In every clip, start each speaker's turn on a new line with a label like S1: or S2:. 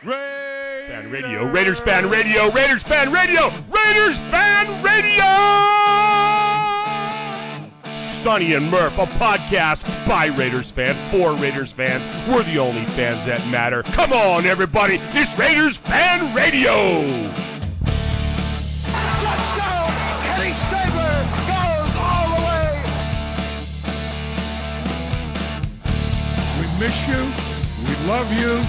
S1: Fan Radio, Raiders Fan Radio, Raiders Fan Radio, Raiders Fan Radio! Sonny and Murf, a podcast by Raiders fans, for Raiders fans. We're the only fans that matter. Come on, everybody, it's Raiders Fan Radio!
S2: Touchdown! Kenny Stabler goes all the way!
S3: We miss you, we love you,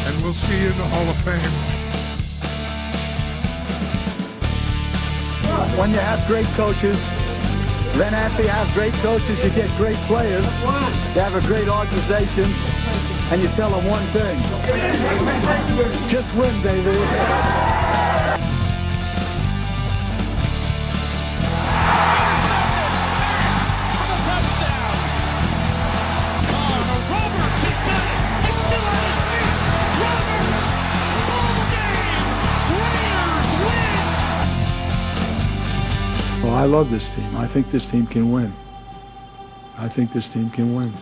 S3: and we'll see you in the Hall of Fame.
S4: When you have great coaches, then after you have great coaches, you get great players. You have a great organization, and you tell them one thing. Just win, baby.
S5: Well, I love this team. I think this team can win. I think this team can win.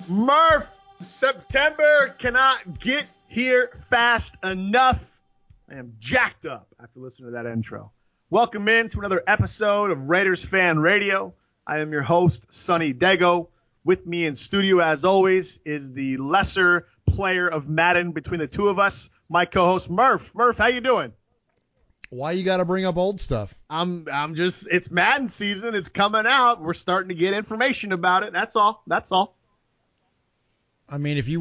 S6: Murf, September cannot get here fast enough. I am jacked up after listening to that intro. Welcome in to another episode of Raiders Fan Radio. I am your host, Sonny Dego. With me in studio, as always, is the lesser player of Madden between the two of us, my co-host Murf. Murf, how you doing?
S7: Why you got to bring up old stuff?
S6: I'm just, it's Madden season. It's coming out. We're starting to get information about it. That's all.
S7: I mean, if you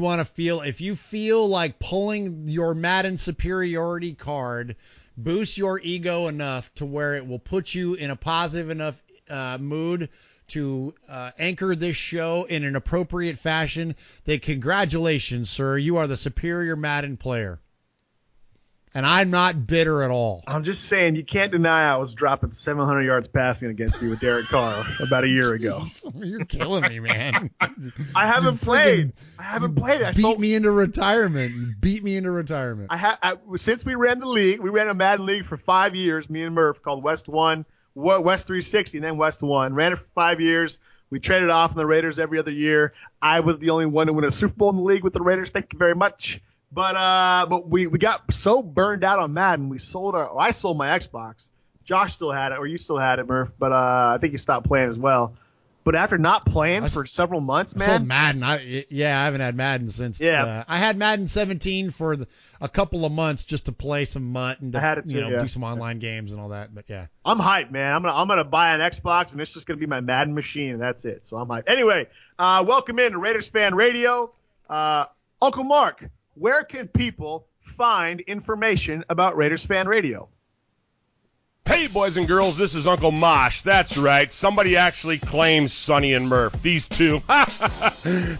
S7: feel like pulling your Madden superiority card boosts your ego enough to where it will put you in a positive enough mood to anchor this show in an appropriate fashion, then congratulations, sir. You are the superior Madden player. And I'm not bitter at all.
S6: I'm just saying, you can't deny I was dropping 700 yards passing against you with Derek Carr about a year ago.
S7: You're killing me, man.
S6: I haven't played.
S7: Beat me into retirement.
S6: Since we ran the league, we ran a Madden league for 5 years, me and Murf, called West 360, and then West 1. Ran it for 5 years. We traded off in the Raiders every other year. I was the only one to win a Super Bowl in the league with the Raiders. Thank you very much. But we got so burned out on Madden, I sold my Xbox. Josh still had it, or you still had it, Murf, but I think you stopped playing as well. But after not playing for several months, man.
S7: I sold Madden. I haven't had Madden since.
S6: Yeah.
S7: I had Madden 17 for a couple of months just to play some MUT and
S6: I had it too,
S7: do some online games and all that. But yeah,
S6: I'm hyped, man. I'm gonna buy an Xbox, and it's just gonna be my Madden machine, and that's it. So I'm hyped. Anyway, welcome in to Raiders Fan Radio. Uncle Mark, where can people find information about Raiders Fan Radio?
S1: Hey, boys and girls, this is Uncle Mosh. That's right. Somebody actually claims Sonny and Murf. These two.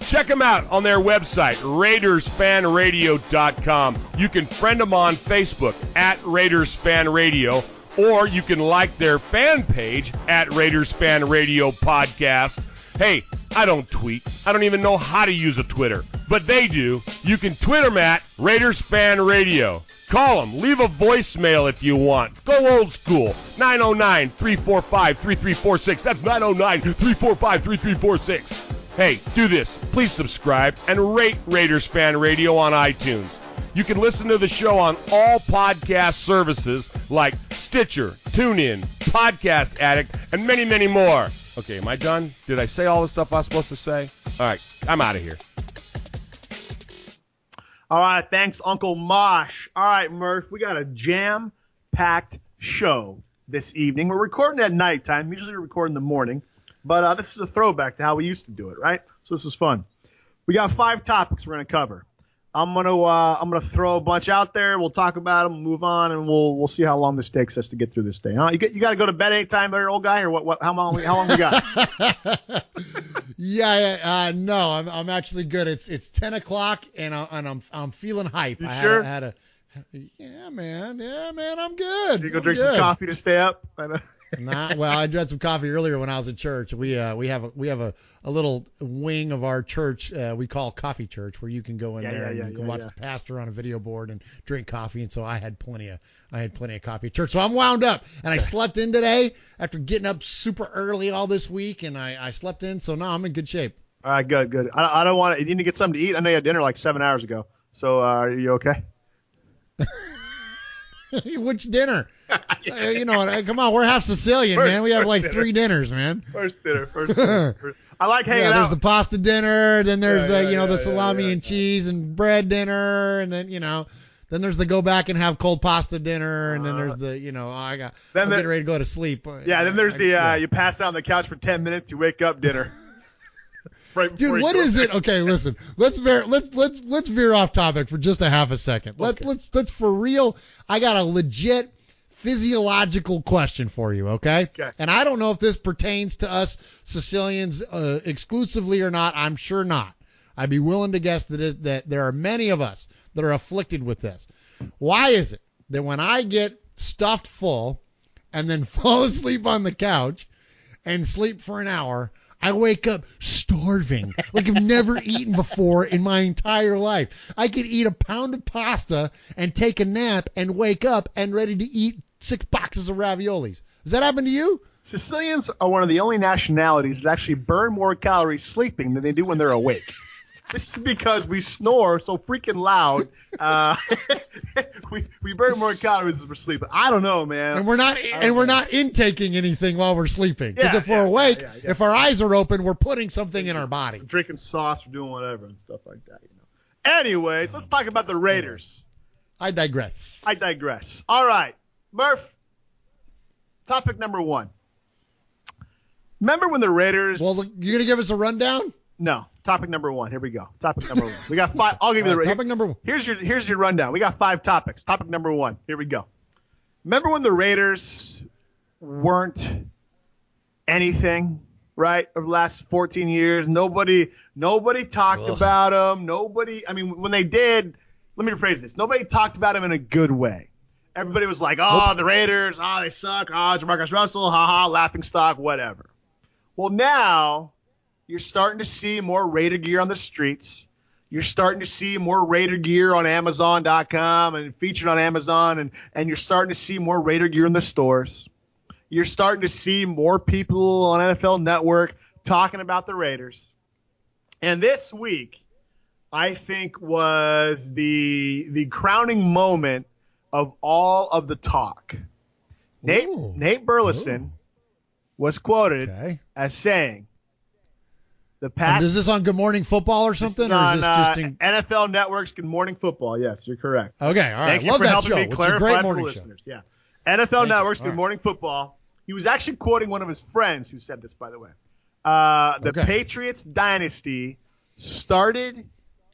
S1: Check them out on their website, RaidersFanRadio.com. You can friend them on Facebook at Raiders Fan Radio, or you can like their fan page at Raiders Fan Radio Podcast. Hey, I don't tweet. I don't even know how to use a Twitter, but they do. You can tweet them at Raiders Fan Radio. Call them. Leave a voicemail if you want. Go old school. 909-345-3346. That's 909-345-3346. Hey, do this. Please subscribe and rate Raiders Fan Radio on iTunes. You can listen to the show on all podcast services like Stitcher, TuneIn, Podcast Addict, and many, many more. Okay, am I done? Did I say all the stuff I was supposed to say? All right, I'm out of here.
S6: All right, thanks, Uncle Mosh. All right, Murf, we got a jam-packed show this evening. We're recording at nighttime. Usually we record in the morning, but this is a throwback to how we used to do it, right? So this is fun. We got 5 topics we're going to cover. I'm gonna throw a bunch out there. We'll talk about them, move on, and we'll see how long this takes us to get through this day. Huh? You got to go to bed anytime, there, old guy, or what? How long we got?
S7: No, I'm actually good. It's 10 o'clock, and I'm feeling hype.
S6: You sure?
S7: Yeah, man, I'm good.
S6: You go drink some coffee to stay up.
S7: Well, I drank some coffee earlier when I was at church. We have a little wing of our church we call Coffee Church, where you can go in and you can watch the pastor on a video board and drink coffee. And so I had plenty of coffee at church. So I'm wound up, and I slept in today after getting up super early all this week, and I slept in. So now I'm in good shape.
S6: All right, good. I don't want to. You need to get something to eat. I know you had dinner like 7 hours ago. So are you okay?
S7: Which dinner? Come on, we're half Sicilian, man. We have like 3 dinners, man.
S6: First dinner. I like hanging out.
S7: There's the pasta dinner, then there's the salami and cheese and bread dinner, and then then there's the go back and have cold pasta dinner, and then there's the I'm getting ready to go to sleep.
S6: Then there's you pass out on the couch for 10 minutes, you wake up dinner.
S7: Dude, what is it? Okay, listen. Let's veer off topic for just a half a second. Let's for real. I got a legit physiological question for you, okay?
S6: Okay.
S7: And I don't know if this pertains to us Sicilians exclusively or not. I'm sure not. I'd be willing to guess that there are many of us that are afflicted with this. Why is it that when I get stuffed full and then fall asleep on the couch and sleep for an hour, I wake up starving, like I've never eaten before in my entire life? I could eat a pound of pasta and take a nap and wake up and ready to eat 6 boxes of raviolis. Does that happen to you?
S6: Sicilians are one of the only nationalities that actually burn more calories sleeping than they do when they're awake. This is because we snore so freaking loud. We burn more calories as we're sleeping. I don't know, man.
S7: And we're not intaking anything while we're sleeping. Because if we're awake, if our eyes are open, we're putting something in our body.
S6: Drinking sauce or doing whatever and stuff like that. Anyways, let's talk about the Raiders.
S7: I digress.
S6: All right, Murph. Topic number 1. Remember when the Raiders?
S7: Well, you gonna give us a rundown?
S6: No. Topic number 1. Here we go. Topic number 1. We got 5. I'll give you the
S7: topic number 1.
S6: Here's your rundown. We got 5 topics. Topic number 1. Here we go. Remember when the Raiders weren't anything, right? Over the last 14 years, nobody talked about them. When they did, let me rephrase this. Nobody talked about them in a good way. Everybody was like, the Raiders, they suck. Jamarcus Russell, laughing stock, whatever. Well, now you're starting to see more Raider gear on the streets. You're starting to see more Raider gear on Amazon.com and featured on Amazon, and you're starting to see more Raider gear in the stores. You're starting to see more people on NFL Network talking about the Raiders. And this week, I think, was the crowning moment of all of the talk. Nate Burleson was quoted as saying,
S7: is this on Good Morning Football or something?
S6: Or
S7: is this just in
S6: NFL Network's Good Morning Football? Yes, you're correct.
S7: Okay, all right.
S6: Thank you
S7: Love
S6: for
S7: that
S6: helping
S7: show.
S6: me
S7: It's a
S6: clarify
S7: great
S6: for
S7: morning
S6: listeners.
S7: show.
S6: Yeah. NFL Network's Good
S7: right.
S6: Morning Football. He was actually quoting one of his friends who said this, by the way. The Patriots dynasty started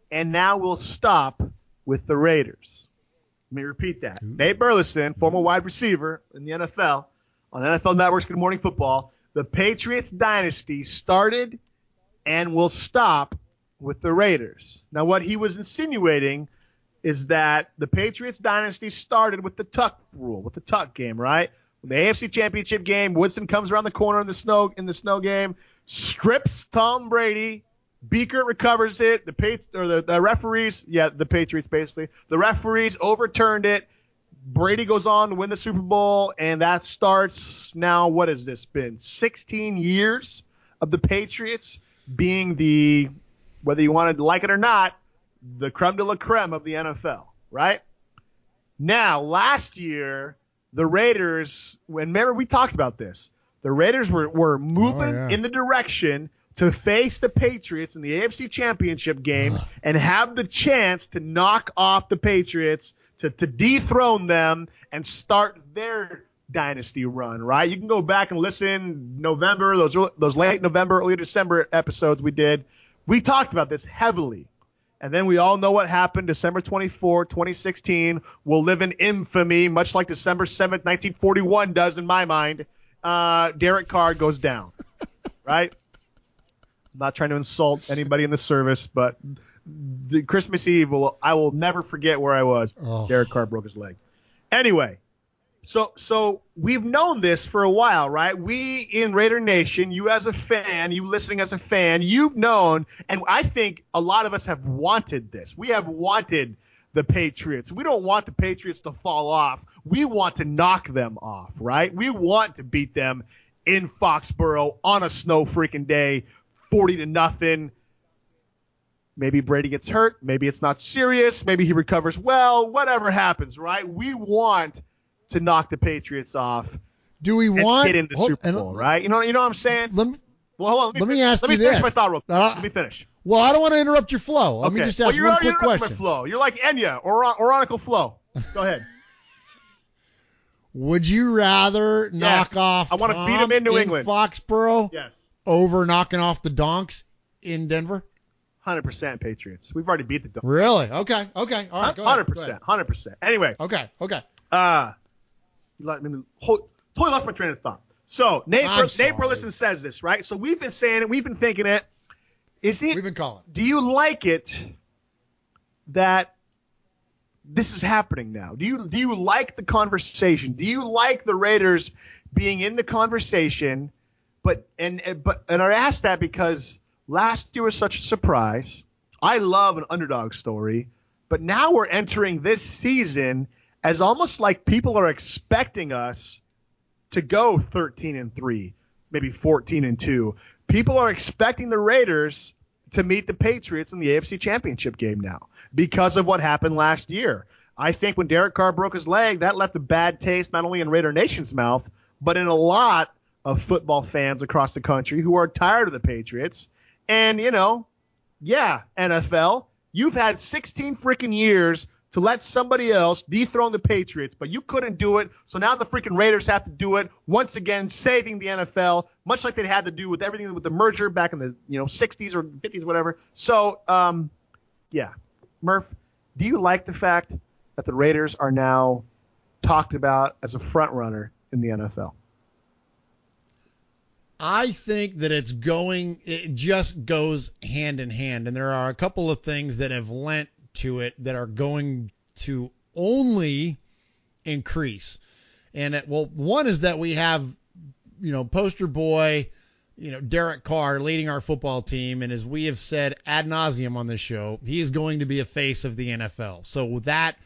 S6: and now will stop with the Raiders. Let me repeat that. Nate Burleson, former wide receiver in the NFL, on NFL Network's Good Morning Football. The Patriots dynasty started and will stop with the Raiders. Now, what he was insinuating is that the Patriots dynasty started with the tuck rule, with the tuck game, right? When the AFC Championship game, Woodson comes around the corner in the snow game, strips Tom Brady, Beaker recovers it, the referees, the Patriots basically, the referees overturned it. Brady goes on to win the Super Bowl, and that starts now, what has this been, 16 years of the Patriots being the, whether you wanted to like it or not, the creme de la creme of the NFL, right? Now, last year, the Raiders, remember we talked about this, the Raiders were moving in the direction to face the Patriots in the AFC Championship game and have the chance to knock off the Patriots, to dethrone them and start their dynasty run, right? You can go back and listen November, those late November, early December episodes we did. We talked about this heavily. And then we all know what happened December 24, 2016 will live in infamy, much like December 7th, 1941 does in my mind. Derek Carr goes down, right? I'm not trying to insult anybody in the service, but the Christmas Eve, I will never forget where I was. Derek Carr broke his leg. Anyway, So we've known this for a while, right? We in Raider Nation, you as a fan, you listening as a fan, you've known, and I think a lot of us have wanted this. We have wanted the Patriots. We don't want the Patriots to fall off. We want to knock them off, right? We want to beat them in Foxborough on a snow freaking day, 40-0. Maybe Brady gets hurt. Maybe it's not serious. Maybe he recovers well. Whatever happens, right? We want to knock the Patriots off.
S7: Do we want
S6: get into Super Bowl, right? You know what I'm saying?
S7: Let me
S6: hold on. Let me finish my thought real quick. Let me finish.
S7: Well, I don't want to interrupt your flow. Let me just ask one quick question.
S6: My flow. You're like Enya or Oracle Flow. Go ahead.
S7: Would you rather knock off
S6: I want to beat him in New England,
S7: Foxborough,
S6: over
S7: knocking off the Donks in Denver?
S6: 100% Patriots. We've already beat the Donks.
S7: Really? Okay. All right.
S6: 100%. Anyway.
S7: Okay.
S6: Totally lost my train of thought. So Nate Burleson says this, right? So we've been saying it, we've been thinking it. We've
S7: been calling.
S6: Do you like it that this is happening now? Do you like the conversation? Do you like the Raiders being in the conversation? But I asked that because last year was such a surprise. I love an underdog story, but now we're entering this season as almost like people are expecting us to go 13-3, maybe 14-2. People are expecting the Raiders to meet the Patriots in the AFC Championship game now because of what happened last year. I think when Derek Carr broke his leg, that left a bad taste not only in Raider Nation's mouth, but in a lot of football fans across the country who are tired of the Patriots. And, NFL, you've had 16 freaking years to let somebody else dethrone the Patriots, but you couldn't do it, so now the freaking Raiders have to do it, once again saving the NFL, much like they had to do with everything with the merger back in the 60s or 50s, whatever. So, Murph, do you like the fact that the Raiders are now talked about as a front runner in the NFL?
S7: I think that it just goes hand in hand, and there are a couple of things that have lent to it that are going to only increase. And one is that we have, poster boy, Derek Carr leading our football team. And as we have said ad nauseum on this show, he is going to be a face of the NFL. So with that,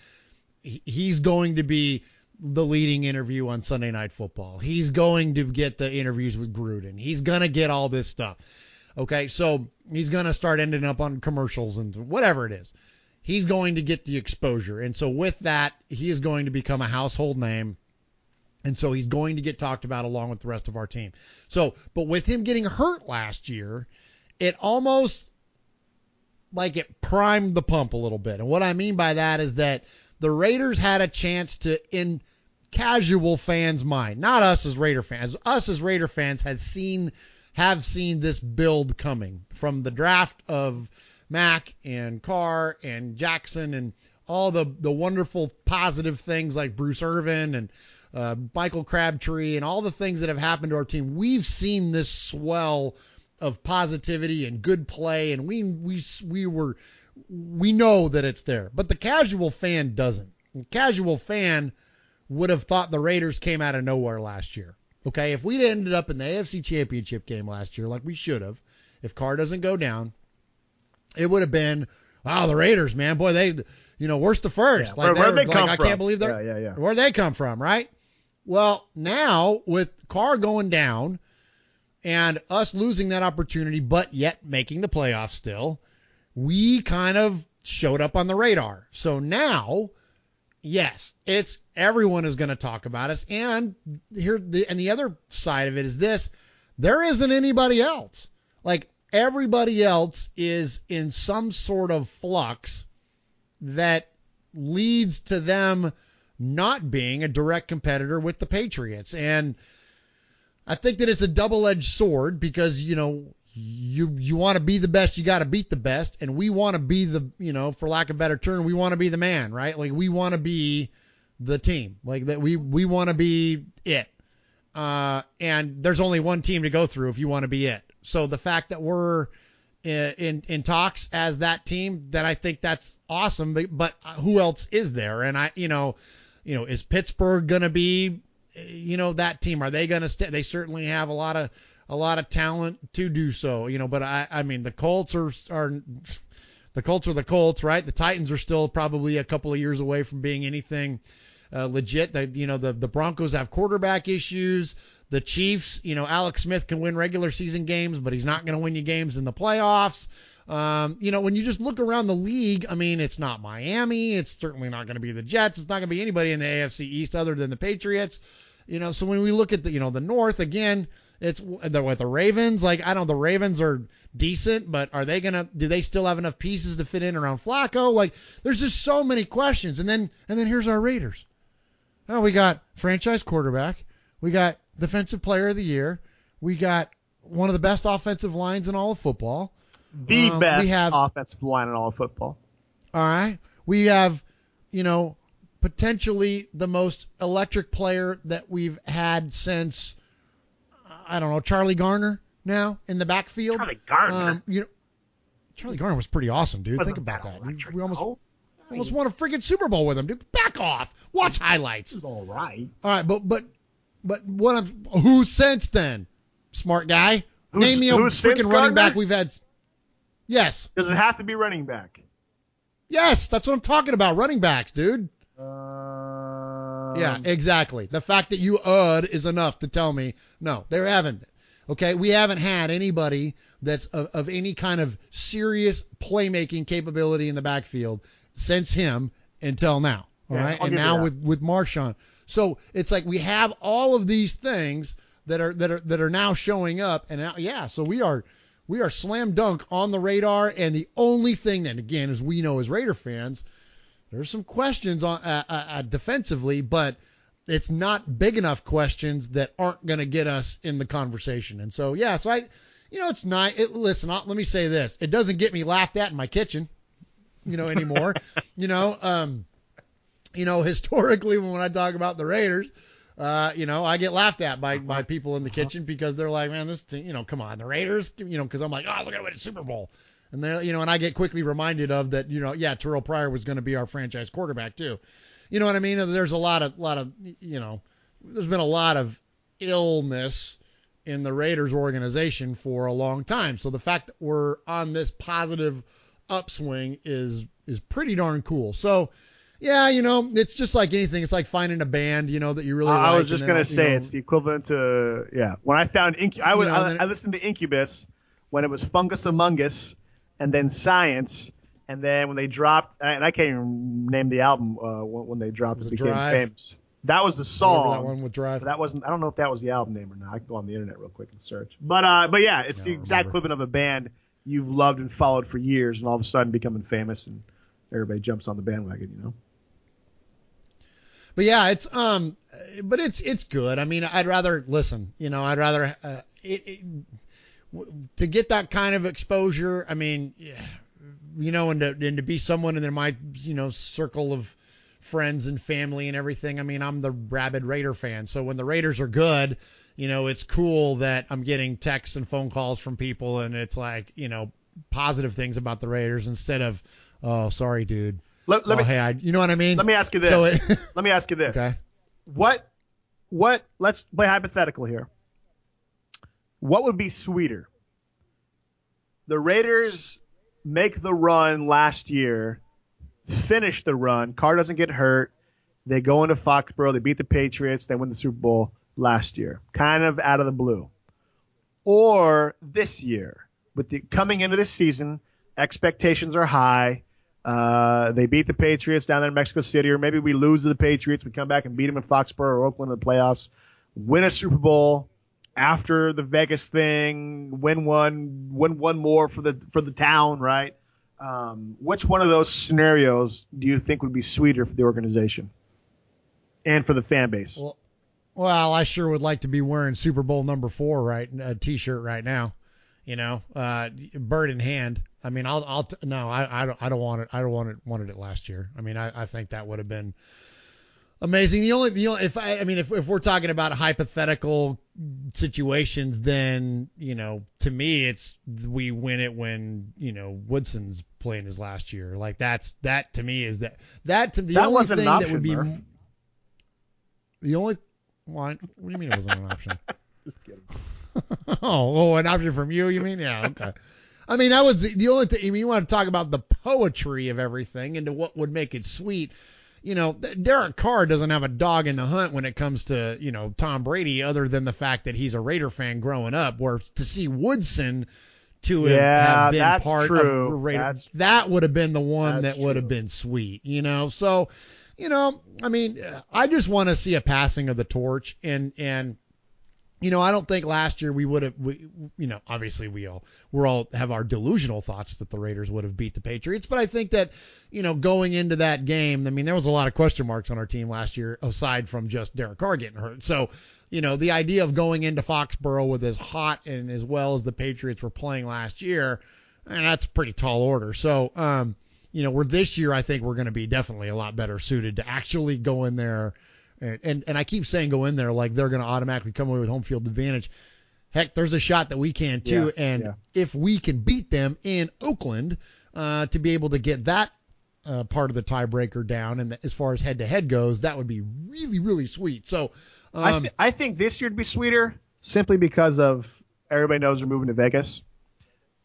S7: he's going to be the leading interview on Sunday Night Football. He's going to get the interviews with Gruden. He's going to get all this stuff. Okay. So he's going to start ending up on commercials and whatever it is. He's going to get the exposure. And so with that, he is going to become a household name. And so he's going to get talked about along with the rest of our team. So, but with him getting hurt last year, it almost like it primed the pump a little bit. And what I mean by that is that the Raiders had a chance to, in casual fans' mind, not us as Raider fans, us as Raider fans have seen this build coming from the draft of Mack and Carr and Jackson and all the wonderful positive things like Bruce Irvin and Michael Crabtree and all the things that have happened to our team. We've seen this swell of positivity and good play, and we know that it's there. But the casual fan doesn't. The casual fan would have thought the Raiders came out of nowhere last year. Okay, if we'd ended up in the AFC Championship game last year like we should have, if Carr doesn't go down, it would have been, wow, the Raiders, man, boy, they, worst to first.
S6: Yeah, where'd they come from?
S7: I can't believe they're,
S6: yeah.
S7: Where'd they come from, right? Well, now with Carr going down and us losing that opportunity, but yet making the playoffs still, we kind of showed up on the radar. So now, yes, everyone is going to talk about us. And the other side of it is this: there isn't anybody else. Like, everybody else is in some sort of flux that leads to them not being a direct competitor with the Patriots. And I think that it's a double-edged sword because, you want to be the best, you got to beat the best. And we want to be the, for lack of a better term, we want to be the man, right? Like, we want to be the team. Like, that we want to be it. And there's only one team to go through if you want to be it. So the fact that we're in talks as that team, then I think that's awesome. But who else is there? And is Pittsburgh going to be, that team? Are they going to stay? They certainly have a lot of talent to do so, but I mean, the Colts are the Colts, right? The Titans are still probably a couple of years away from being anything legit. The Broncos have quarterback issues. The Chiefs, Alex Smith can win regular season games, but he's not going to win you games in the playoffs. When you just look around the league, I mean, it's not Miami. It's certainly not going to be the Jets. It's not going to be anybody in the AFC East other than the Patriots. So when we look at the North again, it's with the Ravens. The Ravens are decent, but do they still have enough pieces to fit in around Flacco? There's just so many questions. And then here's our Raiders. Oh, we got franchise quarterback. We got defensive player of the year. We got one of the best offensive lines in all of football.
S6: The best offensive line in all of football.
S7: All right. We have, potentially the most electric player that we've had since, I don't know, Charlie Garner now in the backfield.
S6: Charlie Garner?
S7: Charlie Garner was pretty awesome, dude. Think about that. We almost won a freaking Super Bowl with him, dude. Back off. Watch highlights.
S6: This is all right.
S7: All right, but who since then? Smart guy. Name me a freaking running back we've had. Yes.
S6: Does it have to be running back?
S7: Yes, that's what I'm talking about. Running backs, dude. Yeah, exactly. The fact that you is enough to tell me no, there haven't been. Okay, we haven't had anybody that's of any kind of serious playmaking capability in the backfield since him until now. All right, and now with Marshawn. So it's like we have all of these things that are now showing up, and now, so we are slam dunk on the radar. And the only thing, and again, as we know as Raider fans, there's some questions on defensively, but it's not big enough questions that aren't going to get us in the conversation. And so it's not. Listen, let me say this: it doesn't get me laughed at in my kitchen, anymore. Historically, when I talk about the Raiders, I get laughed at by people in the kitchen because they're like, man, this team, come on, the Raiders, because I'm like, oh, they're going to win a Super Bowl. And they and I get quickly reminded of that, Terrell Pryor was going to be our franchise quarterback too. You know what I mean? There's there's been a lot of illness in the Raiders organization for a long time. So the fact that we're on this positive upswing is pretty darn cool. So, it's just like anything. It's like finding a band, that you really like.
S6: I was just going to say it's the equivalent to, when I found I listened to Incubus when it was Fungus Among Us and then Science. And then when they dropped, and I can't even name the album when they dropped, it became famous. That was the song.
S7: That one with Drive.
S6: That wasn't. I don't know if that was the album name or not. I can go on the internet real quick and search. But yeah, it's the exact equivalent of a band you've loved and followed for years, and all of a sudden becoming famous, and everybody jumps on the bandwagon.
S7: But yeah, it's good. I mean, I'd rather listen. I'd rather to get that kind of exposure. I mean. And to be someone in my, circle of friends and family and everything. I mean, I'm the rabid Raider fan. So when the Raiders are good, it's cool that I'm getting texts and phone calls from people and it's like, positive things about the Raiders instead of, oh, sorry, dude. You know what I mean?
S6: Let me ask you this. Let me ask you this.
S7: Okay.
S6: What, let's play hypothetical here. What would be sweeter? The Raiders make the run last year, finish the run, Carr doesn't get hurt, they go into Foxborough, they beat the Patriots, they win the Super Bowl last year, kind of out of the blue. Or this year, coming into this season, expectations are high, they beat the Patriots down there in Mexico City, or maybe we lose to the Patriots, we come back and beat them in Foxborough or Oakland in the playoffs, win a Super Bowl, after the Vegas thing, win one more for the town, right? Which one of those scenarios do you think would be sweeter for the organization and for the fan base?
S7: Well, I sure would like to be wearing Super Bowl number 4 a T-shirt right now, bird in hand. I mean, I don't want it. I wanted it last year. I mean, I think that would have been amazing. The only if we're talking about hypothetical situations, then to me it's we win it when Woodson's playing his last year. Like that to me is the only thing that would be. The only what do you mean it wasn't an option?
S6: Just kidding.
S7: An option from you mean? Yeah, okay. I mean, that was the only thing. I mean, you want to talk about the poetry of everything and what would make it sweet. Derek Carr doesn't have a dog in the hunt when it comes to, Tom Brady, other than the fact that he's a Raider fan growing up, where to see Woodson have been part of the Raider, that would have been the one that would have been sweet, So, I mean, I just want to see a passing of the torch and I don't think last year we would have, obviously we all have our delusional thoughts that the Raiders would have beat the Patriots. But I think that, going into that game, I mean, there was a lot of question marks on our team last year, aside from just Derek Carr getting hurt. So, the idea of going into Foxborough with as hot and as well as the Patriots were playing last year, and that's a pretty tall order. So, we're this year, I think we're going to be definitely a lot better suited to actually go in there. And I keep saying go in there like they're going to automatically come away with home field advantage. Heck, there's a shot that we can too. If we can beat them in Oakland to be able to get that part of the tiebreaker down, and as far as head-to-head goes, that would be really, really sweet. So
S6: I think this year would be sweeter simply because of everybody knows we're moving to Vegas,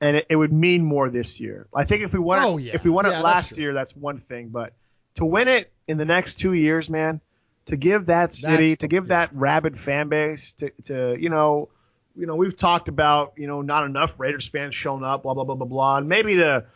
S6: and it would mean more this year. I think if we won it last year, that's one thing, but to win it in the next 2 years, man. To give that city, that rabid fan base, to we've talked about, not enough Raiders fans showing up, blah, blah, blah, blah, blah. And maybe the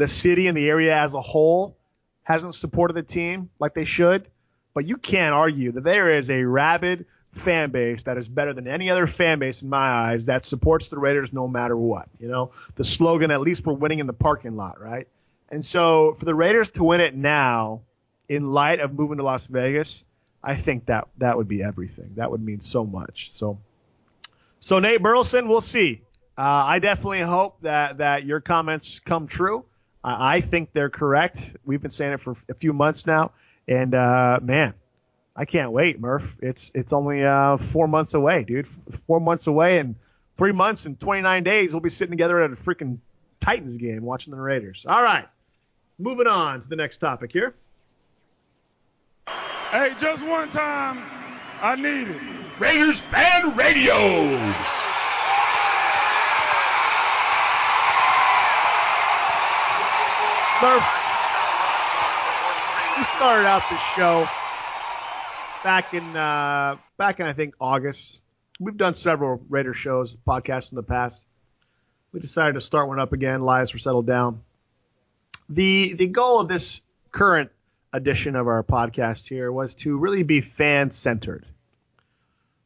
S6: city and the area as a whole hasn't supported the team like they should. But you can't argue that there is a rabid fan base that is better than any other fan base in my eyes that supports the Raiders no matter what. The slogan, at least we're winning in the parking lot, right? And so for the Raiders to win it now in light of moving to Las Vegas, I think that would be everything. That would mean so much. So Nate Burleson, we'll see. I definitely hope that your comments come true. I think they're correct. We've been saying it for a few months now, and man, I can't wait, Murph. It's only 4 months away, dude. 4 months away, and 3 months and 29 days we'll be sitting together at a freaking Titans game watching the Raiders. All right, moving on to the next topic here.
S3: Hey, just one time, I need it.
S1: Raiders Fan Radio.
S6: Murph, we started out this show back in I think August. We've done several Raider shows, podcasts in the past. We decided to start one up again. Lives were settled down. The goal of this current edition of our podcast here was to really be fan-centered.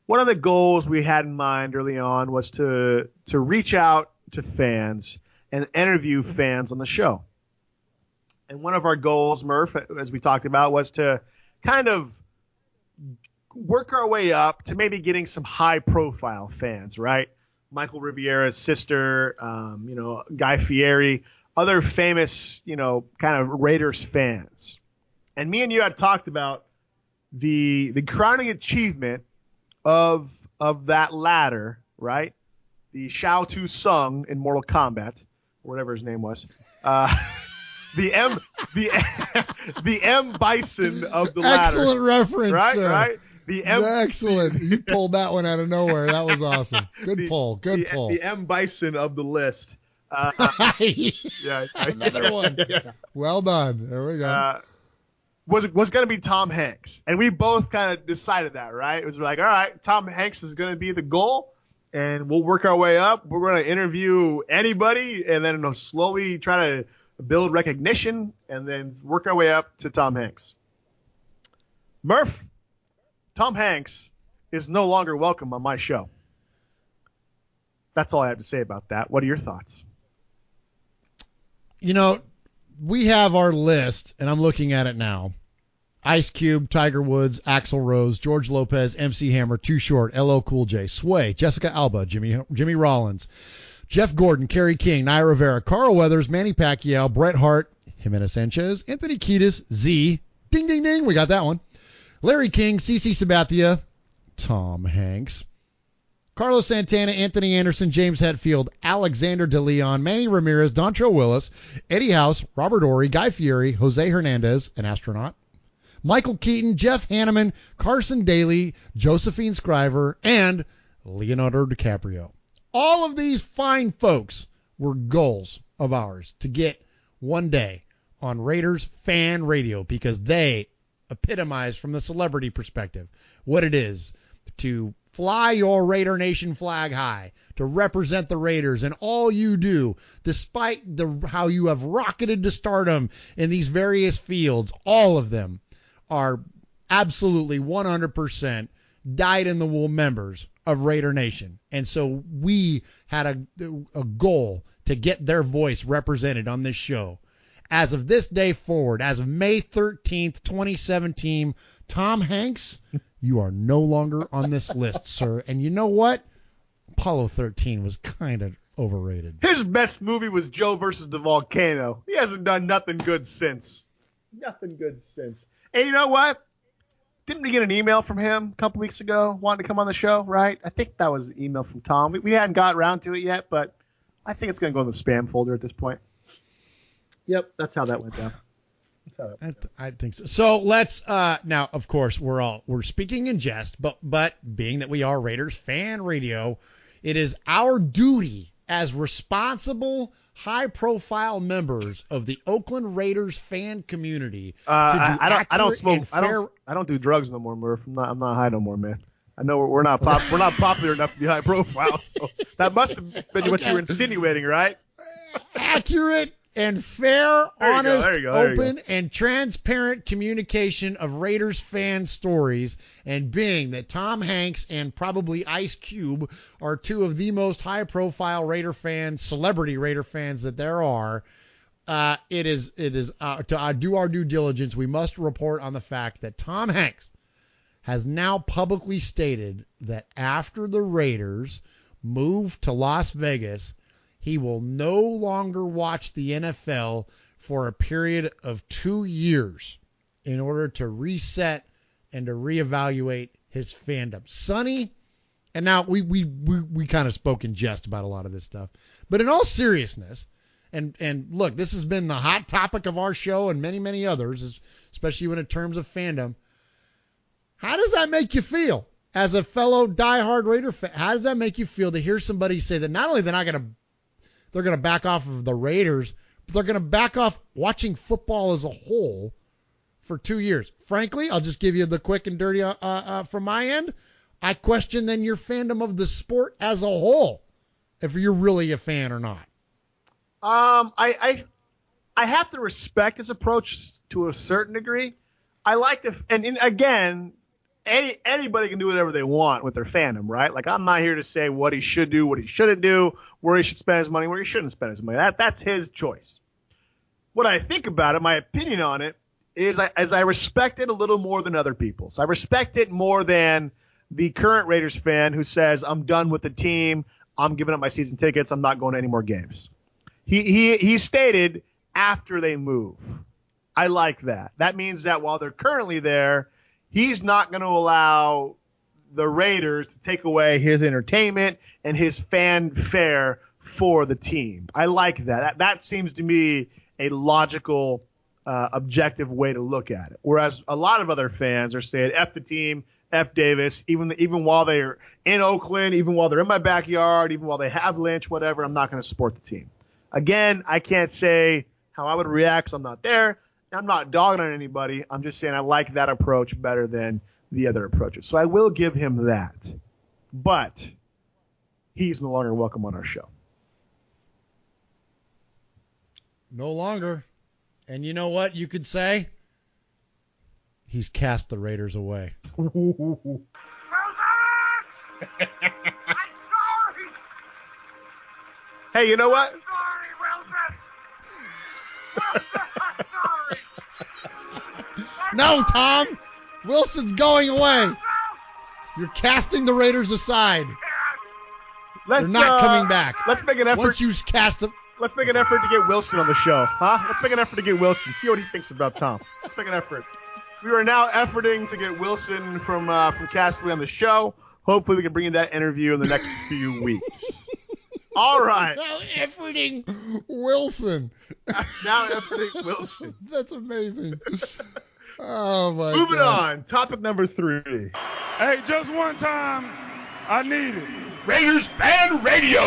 S6: One of the goals we had in mind early on was to reach out to fans and interview fans on the show. And one of our goals, Murph, as we talked about, was to kind of work our way up to maybe getting some high-profile fans, right? Michael Riviera's sister, Guy Fieri, other famous, kind of Raiders fans. And me and you had talked about the crowning achievement of that ladder, right? The Shao Tsung in Mortal Kombat, or whatever his name was. The M Bison of the ladder.
S7: Excellent reference,
S6: right?
S7: sir.
S6: Right.
S7: Excellent. You pulled that one out of nowhere. That was awesome. Good pull.
S6: The M Bison of the list.
S7: Another one.
S6: Yeah.
S7: Well done. There we go.
S6: Was going to be Tom Hanks, and we both kind of decided that, right? It was like, all right, Tom Hanks is going to be the goal, and we'll work our way up. We're going to interview anybody, and then slowly try to build recognition, and then work our way up to Tom Hanks. Murph, Tom Hanks is no longer welcome on my show. That's all I have to say about that. What are your thoughts?
S7: We have our list, and I'm looking at it now. Ice Cube, Tiger Woods, Axl Rose, George Lopez, MC Hammer, Too Short, LL Cool J, Sway, Jessica Alba, Jimmy Rollins, Jeff Gordon, Kerry King, Nair Rivera, Carl Weathers, Manny Pacquiao, Bret Hart, Jimenez Sanchez, Anthony Kiedis, Z, ding, ding, ding, we got that one. Larry King, CeCe Sabathia, Tom Hanks, Carlos Santana, Anthony Anderson, James Hetfield, Alexander DeLeon, Manny Ramirez, Dontrell Willis, Eddie House, Robert Horry, Guy Fieri, Jose Hernandez, an astronaut, Michael Keaton, Jeff Hanneman, Carson Daly, Josephine Scriver, and Leonardo DiCaprio. All of these fine folks were goals of ours to get one day on Raiders Fan Radio because they epitomize from the celebrity perspective what it is to fly your Raider Nation flag high, to represent the Raiders and all you do, despite how you have rocketed to stardom in these various fields. All of them are absolutely 100% dyed-in-the-wool members of Raider Nation. And so we had a goal to get their voice represented on this show. As of this day forward, as of May 13th, 2017, Tom Hanks, you are no longer on this list, sir. And you know what? Apollo 13 was kind of overrated.
S6: His best movie was Joe versus the Volcano. He hasn't done nothing good since. Nothing good since. And you know what? Didn't we get an email from him a couple weeks ago wanting to come on the show, right? I think that was an email from Tom. We hadn't got around to it yet, but I think it's going to go in the spam folder at this point. Yep, that's how that went down.
S7: I think so. So let's now, of course, we're speaking in jest, but being that we are Raiders Fan Radio, it is our duty as responsible, high-profile members of the Oakland Raiders fan community to do
S6: I don't smoke. I don't do drugs no more, Murph. I'm not high no more, man. I know we're not popular enough to be high profile. So that must have been what you were insinuating, right?
S7: Accurate and fair, honest, open, and transparent communication of Raiders fan stories, and being that Tom Hanks and probably Ice Cube are two of the most high-profile Raider fans, celebrity Raider fans that there are, it is to do our due diligence, we must report on the fact that Tom Hanks has now publicly stated that after the Raiders move to Las Vegas, he will no longer watch the NFL for a period of 2 years in order to reset and to reevaluate his fandom. Sonny, and now we kind of spoke in jest about a lot of this stuff, but in all seriousness, and look, this has been the hot topic of our show and many, many others, especially in terms of fandom. How does that make you feel as a fellow diehard Raider fan? How does that make you feel to hear somebody say that not only they're going to back off of the Raiders, but they're going to back off watching football as a whole for 2 years? Frankly, I'll just give you the quick and dirty from my end. I question then your fandom of the sport as a whole, if you're really a fan or not.
S6: I have to respect his approach to a certain degree. I like to, and again, anybody can do whatever they want with their fandom, right? Like, I'm not here to say what he should do, what he shouldn't do, where he should spend his money, where he shouldn't spend his money. That's his choice. What I think about it, my opinion on it, is I respect it a little more than other people's. I respect it more than the current Raiders fan who says, I'm done with the team, I'm giving up my season tickets, I'm not going to any more games. He stated after they move. I like that. That means that while they're currently there, he's not going to allow the Raiders to take away his entertainment and his fanfare for the team. I like that. That seems to me a logical, objective way to look at it. Whereas a lot of other fans are saying, F the team, F Davis, even while they're in Oakland, even while they're in my backyard, even while they have Lynch, whatever, I'm not going to support the team. Again, I can't say how I would react because I'm not there. I'm not dogging on anybody. I'm just saying I like that approach better than the other approaches. So I will give him that. But he's no longer welcome on our show.
S7: No longer. And you know what you could say? He's cast the Raiders away.
S6: Hey, you know what?
S7: No, Tom. Wilson's going away. You're casting the Raiders aside. They're not coming back.
S6: Let's make an effort.
S7: Once you cast them.
S6: Let's make an effort to get Wilson on the show, huh? Let's make an effort to get Wilson. See what he thinks about Tom. Let's make an effort. We are now efforting to get Wilson from Castaway on the show. Hopefully, we can bring you that interview in the next few weeks. All right.
S7: Now efforting Wilson.
S6: Now efforting Wilson.
S7: That's amazing. Oh, my
S6: Moving
S7: gosh.
S6: on. Topic number 3.
S3: Hey, just one time, I need it.
S1: Raiders Fan Radio.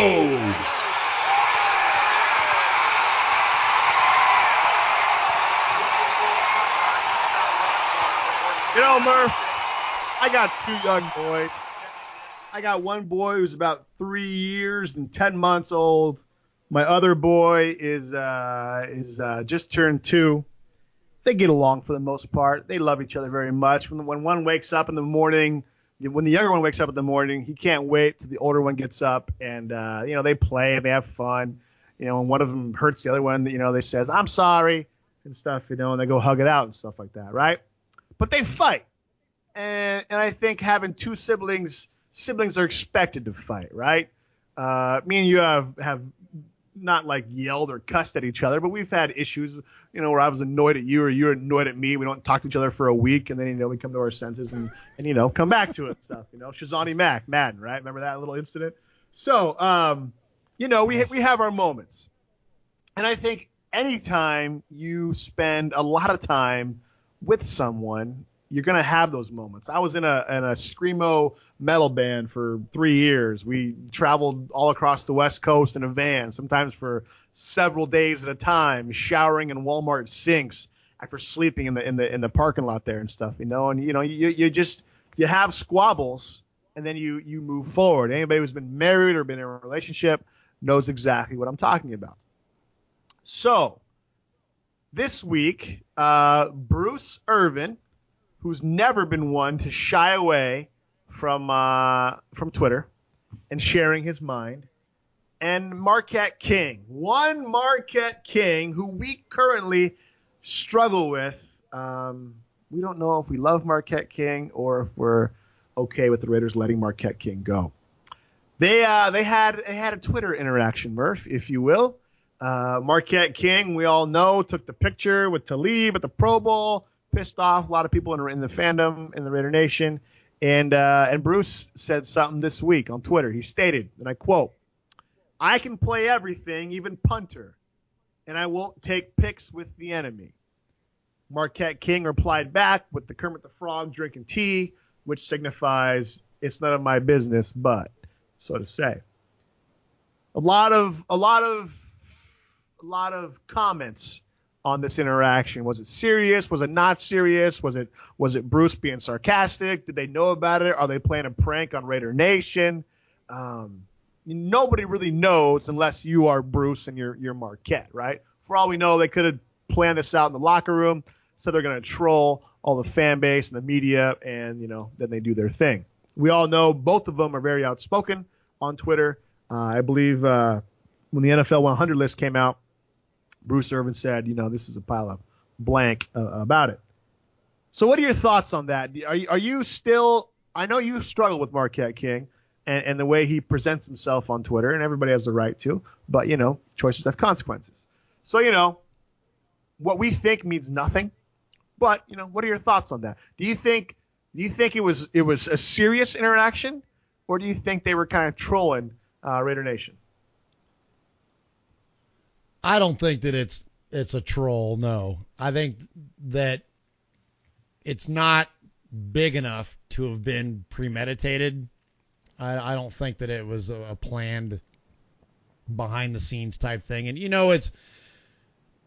S6: You know, Murph, I got 2 young boys. I got one boy who's about 3 years and 10 months old. My other boy is just turned 2. They get along for the most part. They love each other very much. When one wakes up in the morning, when the younger one wakes up in the morning, he can't wait till the older one gets up, and they play and they have fun. When one of them hurts the other one, they says, "I'm sorry," and stuff, and they go hug it out and stuff like that, right? But they fight, and I think having 2 siblings are expected to fight, right? Me and you have not like yelled or cussed at each other, but we've had issues, where I was annoyed at you or you're annoyed at me. We don't talk to each other for a week, and then, we come to our senses and come back to it and stuff, Shazani Mac, Madden, right? Remember that little incident? So, we have our moments. And I think anytime you spend a lot of time with someone, you're going to have those moments. I was in a screamo metal band for 3 years. We traveled all across the West Coast in a van, sometimes for several days at a time, showering in Walmart sinks after sleeping in the parking lot there and stuff, and you have squabbles, and then you move forward. Anybody who's been married or been in a relationship knows exactly what I'm talking about. So this week, Bruce Irvin, who's never been one to shy away from Twitter and sharing his mind, and Marquette King, who we currently struggle with. We don't know if we love Marquette King or if we're okay with the Raiders letting Marquette King go. They had a Twitter interaction, Murph, if you will. Marquette King, we all know, took the picture with Talib at the Pro Bowl, pissed off a lot of people in the fandom, in the Raider Nation. And Bruce said something this week on Twitter. He stated, and I quote, "I can play everything, even punter, and I won't take pics with the enemy." Marquette King replied back with the Kermit the Frog drinking tea, which signifies it's none of my business, but, so to say. A lot of comments on this interaction. Was it serious? Was it not serious? Was it Bruce being sarcastic? Did they know about it? Are they playing a prank on Raider Nation? Nobody really knows unless you are Bruce and you're Marquette, right? For all we know, they could have planned this out in the locker room, so they're going to troll all the fan base and the media, and then they do their thing. We all know both of them are very outspoken on Twitter. I believe when the NFL 100 list came out, Bruce Irvin said, this is a pile of blank about it. So what are your thoughts on that? Are you still – I know you struggle with Marquette King and the way he presents himself on Twitter, and everybody has the right to, but, choices have consequences. So, what we think means nothing, but, what are your thoughts on that? Do you think it was a serious interaction, or do you think they were kind of trolling Raider Nation?
S7: I don't think that it's a troll, no. I think that it's not big enough to have been premeditated. I don't think that it was a planned behind-the-scenes type thing. And, it's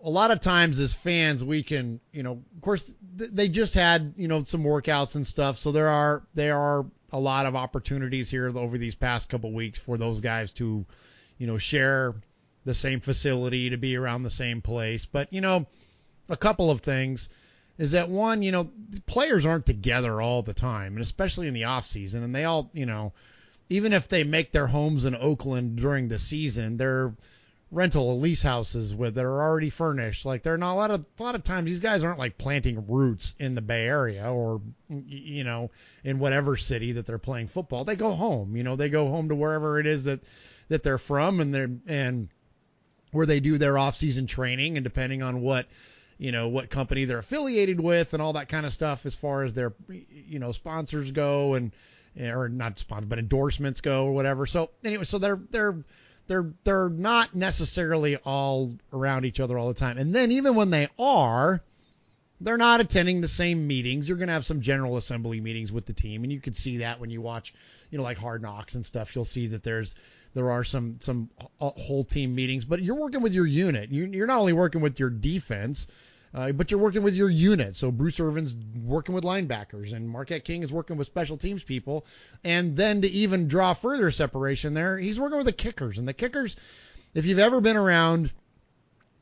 S7: a lot of times as fans we can, of course, they just had, some workouts and stuff, so there are a lot of opportunities here over these past couple weeks for those guys to, share the same facility, to be around the same place. But, a couple of things is that, one, players aren't together all the time, and especially in the off season. And they all, even if they make their homes in Oakland during the season, they're rental or lease houses that are already furnished. Like, they're not a lot of times these guys aren't like planting roots in the Bay Area or, in whatever city that they're playing football. They go home, they go home to wherever it is that they're from, and where they do their off-season training, and depending on what company they're affiliated with and all that kind of stuff as far as their, sponsors go or not sponsors, but endorsements go or whatever. So anyway, so they're not necessarily all around each other all the time. And then even when they are, they're not attending the same meetings. You're going to have some general assembly meetings with the team, and you could see that when you watch, like Hard Knocks and stuff. You'll see that there are some whole team meetings, but you're working with your unit. You're not only working with your defense, but you're working with your unit. So Bruce Irvin's working with linebackers, and Marquette King is working with special teams people. And then to even draw further separation there, he's working with the kickers. And the kickers, if you've ever been around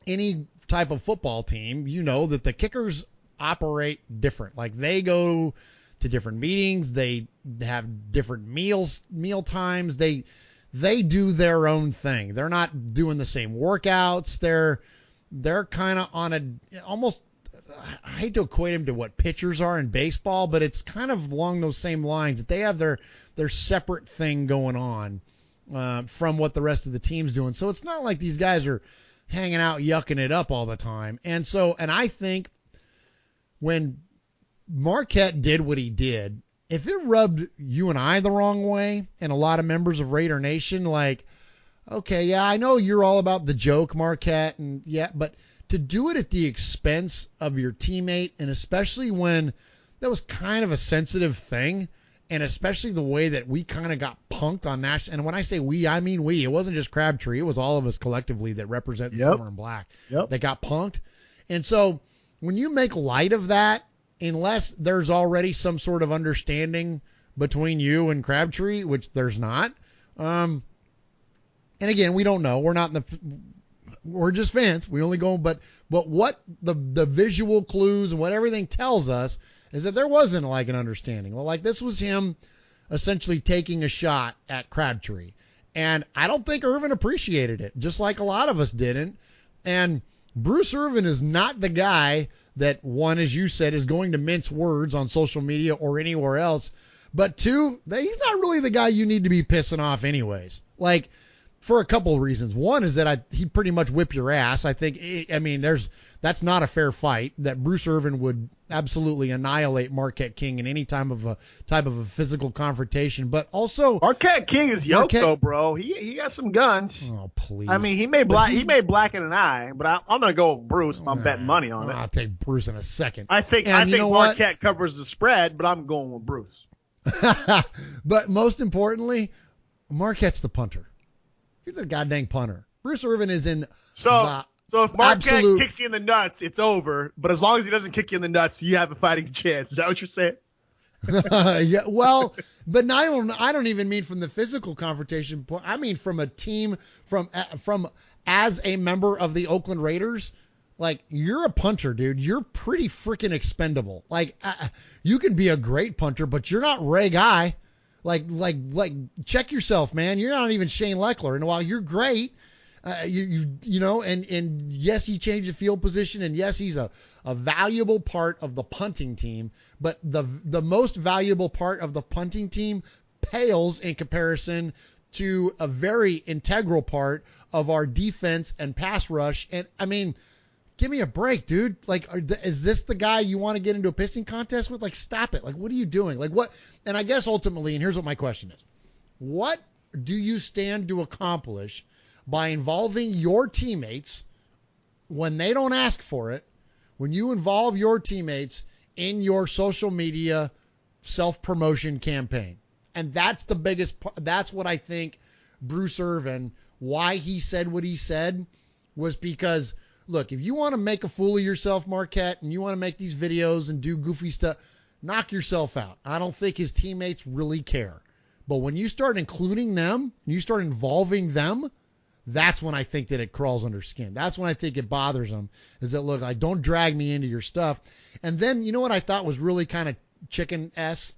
S7: any type of football team, you know that the kickers operate different. Like, they go to different meetings, they have different meal times, they do their own thing. They're not doing the same workouts. They're kind of on almost, I hate to equate them to what pitchers are in baseball, but it's kind of along those same lines, that they have their separate thing going on from what the rest of the team's doing. So it's not like these guys are hanging out, yucking it up all the time. And I think when Marquette did what he did, if it rubbed you and I the wrong way, and a lot of members of Raider Nation, like, okay, yeah, I know you're all about the joke, Marquette, and yeah, but to do it at the expense of your teammate, and especially when that was kind of a sensitive thing, and especially the way that we kind of got punked on national, and when I say we, I mean we. It wasn't just Crabtree. It was all of us collectively that represent the silver and black that got punked. And so when you make light of that, unless there's already some sort of understanding between you and Crabtree, which there's not, and again, we don't know. We're just fans. We only go, but what the visual clues and what everything tells us is that there wasn't like an understanding. Well, like, this was him essentially taking a shot at Crabtree. And I don't think Irvin appreciated it, just like a lot of us didn't. And Bruce Irvin is not the guy that, one, as you said, is going to mince words on social media or anywhere else. But two, he's not really the guy you need to be pissing off anyways. Like, for a couple of reasons. One is that he pretty much whip your ass. I think, that's not a fair fight, that Bruce Irvin would absolutely annihilate Marquette King in any type of a physical confrontation. But also,
S6: Marquette King is yoked though, bro. He got some guns.
S7: Oh, please.
S6: I mean, he may blacken an eye, but I'm gonna go with Bruce. I'm betting money on it.
S7: I'll take Bruce in a second.
S6: I think Marquette covers the spread, but I'm going with Bruce.
S7: But most importantly, Marquette's the punter. You're the goddamn punter. Bruce Irvin is in
S6: So if Marquette kicks you in the nuts, it's over. But as long as he doesn't kick you in the nuts, you have a fighting chance. Is that what you're saying?
S7: Yeah. Well, but I don't even mean from the physical confrontation point. I mean from a team, from as a member of the Oakland Raiders. Like, you're a punter, dude. You're pretty freaking expendable. Like, you can be a great punter, but you're not Ray Guy. Like, check yourself, man. You're not even Shane Leckler. And while you're great, and yes, he changed the field position, and yes, he's a valuable part of the punting team, but the most valuable part of the punting team pales in comparison to a very integral part of our defense and pass rush. And I mean, give me a break, dude. Like, is this the guy you want to get into a pissing contest with? Like, stop it. Like, what are you doing? Like, what? And I guess ultimately, and here's what my question is: what do you stand to accomplish by involving your teammates when they don't ask for it, when you involve your teammates in your social media self-promotion campaign? And that's the biggest part. That's what I think Bruce Irvin, why he said what he said, was because, look, if you want to make a fool of yourself, Marquette, and you want to make these videos and do goofy stuff, knock yourself out. I don't think his teammates really care. But when you start including them, you start involving them, that's when I think that it crawls under skin. That's when I think it bothers them, is that, look, like, don't drag me into your stuff. And then, you know what I thought was really kind of chicken-esque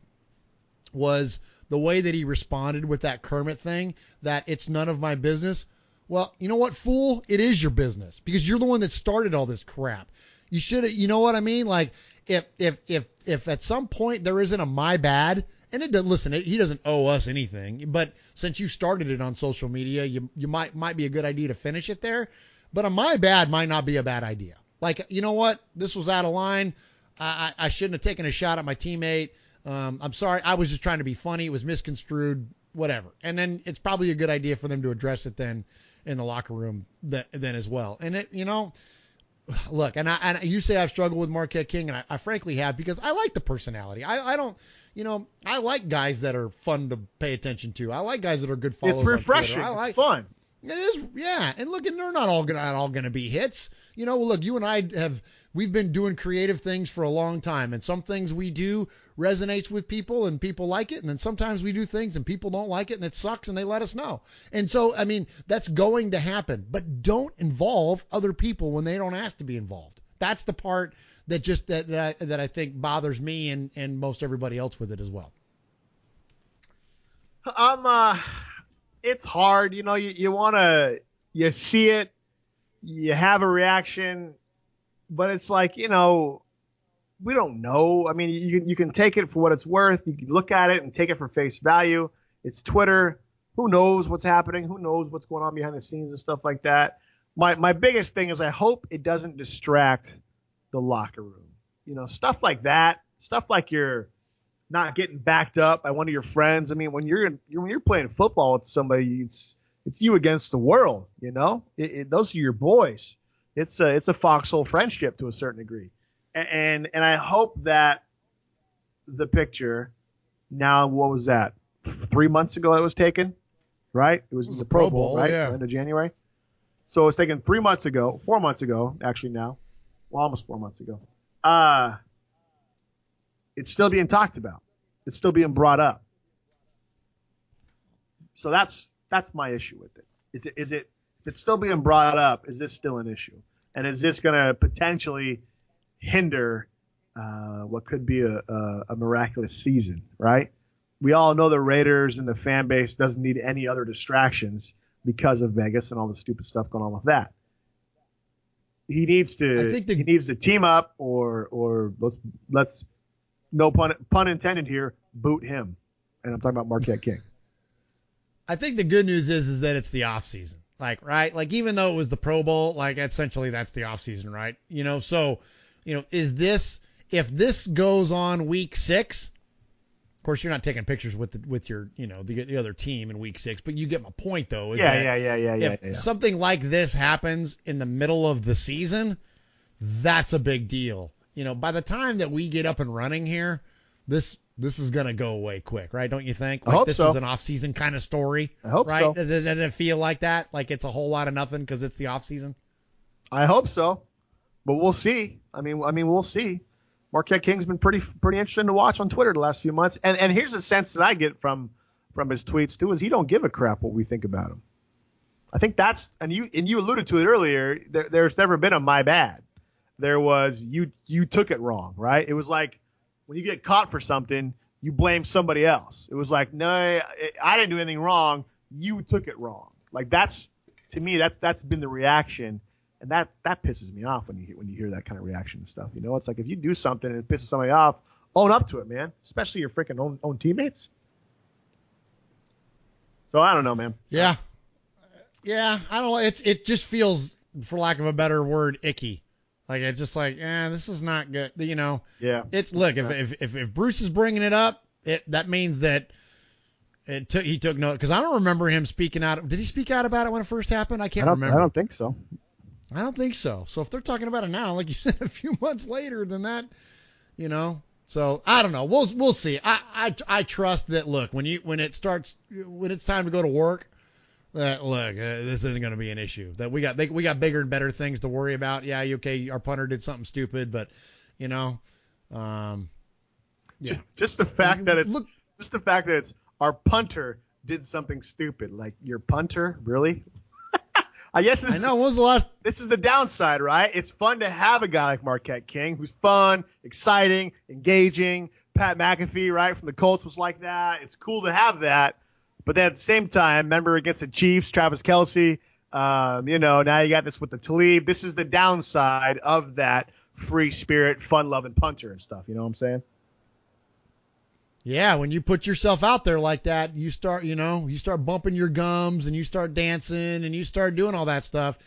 S7: was the way that he responded with that Kermit thing, that it's none of my business. Well, you know what, fool? It is your business, because you're the one that started all this crap. You should, you know what I mean? Like, if at some point there isn't a my bad, and he doesn't owe us anything, but since you started it on social media, you might be a good idea to finish it there. But a my bad might not be a bad idea. Like, you know what? This was out of line. I shouldn't have taken a shot at my teammate. I'm sorry. I was just trying to be funny. It was misconstrued, whatever. And then it's probably a good idea for them to address it then in the locker room then as well. And look, and you say I've struggled with Marquette King, and I frankly have, because I like the personality. I don't, I like guys that are fun to pay attention to. I like guys that are good followers.
S6: It's refreshing. It's fun.
S7: It is, yeah. And look, and they're not all gonna be hits. Look, you and I we've been doing creative things for a long time, and some things we do resonates with people and people like it, and then sometimes we do things and people don't like it and it sucks and they let us know. And so, I mean, that's going to happen, but don't involve other people when they don't ask to be involved. That's the part that just that I think bothers me and most everybody else with it as well.
S6: It's hard, you see it, you have a reaction, but it's like, we don't know. I mean, you can take it for what it's worth. You can look at it and take it for face value. It's Twitter. Who knows what's happening? Who knows what's going on behind the scenes and stuff like that? My biggest thing is I hope it doesn't distract the locker room. Stuff like that. Stuff like you're not getting backed up by one of your friends. I mean, when you're playing football with somebody, it's you against the world. Those are your boys. It's a foxhole friendship to a certain degree, and I hope that the picture. Now, what was that? 3 months ago, it was taken, right? It was the Pro Bowl, right?
S7: Yeah.
S6: So end of January. So it was taken 4 months ago, actually now, almost 4 months ago. It's still being talked about. It's still being brought up. So that's my issue with it. Is it if it's still being brought up, is this still an issue? And is this going to potentially hinder what could be a miraculous season, right? We all know the Raiders and the fan base doesn't need any other distractions because of Vegas and all the stupid stuff going on with that. He needs to team up or let's no pun intended here, boot him. And I'm talking about Marquette King.
S7: I think the good news is that it's the off season. Right? Even though it was the Pro Bowl, essentially that's the off season, right? If this goes on week 6, of course you're not taking pictures with your, the other team in week 6, but you get my point though. If something like this happens in the middle of the season, that's a big deal. By the time that we get up and running here, this is going to go away quick, right? Don't you think? This is an off-season kind of story.
S6: I hope
S7: right?
S6: so.
S7: Doesn't it feel like that? Like it's a whole lot of nothing because it's the off-season?
S6: I hope so. But we'll see. I mean, we'll see. Marquette King's been pretty interesting to watch on Twitter the last few months. And here's a sense that I get from his tweets too, is he don't give a crap what we think about him. I think that's and you alluded to it earlier, there's never been a my bad. There was you took it wrong, right? It was like when you get caught for something, you blame somebody else. It was like, no, I didn't do anything wrong. You took it wrong. That's to me, that's been the reaction, and that pisses me off when you hear that kind of reaction and stuff. It's like if you do something and it pisses somebody off, own up to it, man. Especially your freaking own teammates. So I don't know, man.
S7: Yeah, I don't know. It just feels, for lack of a better word, icky. It's just this is not good. Yeah. It's if Bruce is bringing it up, that means that he took note, because I don't remember him speaking out. Did he speak out about it when it first happened? I can't remember.
S6: I don't think so.
S7: I don't think so. So if they're talking about it now, like you said, a few months later than that, So I don't know. We'll see. I trust that. Look, when it's time to go to work. This isn't going to be an issue. That we got bigger and better things to worry about. Yeah, okay, our punter did something stupid, but yeah.
S6: Just the fact that it's our punter did something stupid. Like, your punter, really? I guess
S7: I know. When was the last?
S6: This is the downside, right? It's fun to have a guy like Marquette King who's fun, exciting, engaging. Pat McAfee, right, from the Colts was like that. It's cool to have that. But then at the same time, remember against the Chiefs, Travis Kelce, now you got this with the Talib. This is the downside of that free spirit, fun-loving punter and stuff. You know what I'm saying?
S7: Yeah, when you put yourself out there like that, you start bumping your gums and you start dancing and you start doing all that stuff.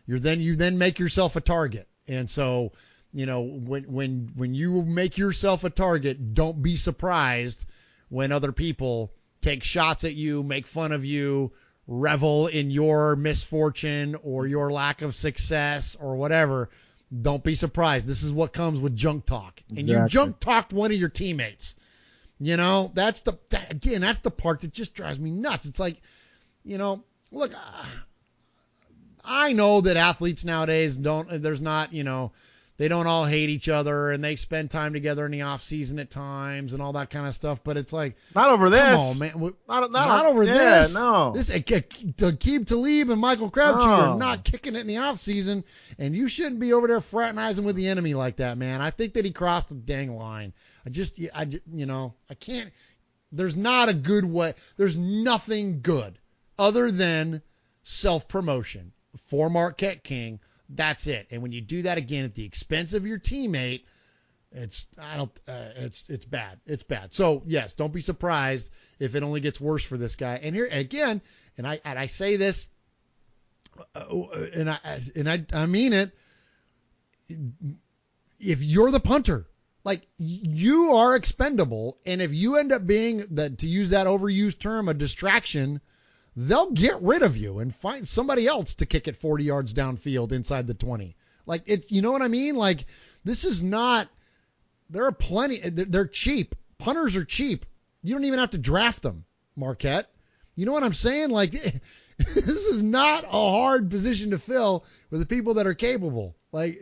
S7: You then make yourself a target. And so, when you make yourself a target, don't be surprised when other people take shots at you, make fun of you, revel in your misfortune or your lack of success or whatever. don't be surprised. This is what comes with junk talk. And you junk talked one of your teammates. That's the part that just drives me nuts. It's like, look, I know that athletes nowadays they don't all hate each other and they spend time together in the off season at times and all that kind of stuff. But it's like,
S6: not over this.
S7: Come on, man. Not over this.
S6: No.
S7: This Aqib Talib and Michael Crabtree are not kicking it in the off season, and you shouldn't be over there fraternizing with the enemy like that, man. I think that he crossed the dang line. I can't. There's not a good way. There's nothing good other than self-promotion for Marquette King. That's it. And when you do that again at the expense of your teammate, it's bad. It's bad. So yes, don't be surprised if it only gets worse for this guy. And here again, and I say this, and I mean it. If you're the punter, like, you are expendable, and if you end up being, to use that overused term, a distraction, they'll get rid of you and find somebody else to kick it 40 yards downfield inside the 20. Like, you know what I mean? Like, this is not, there are plenty, they're cheap. Punters are cheap. You don't even have to draft them, Marquette. You know what I'm saying? Like, this is not a hard position to fill with the people that are capable. Like,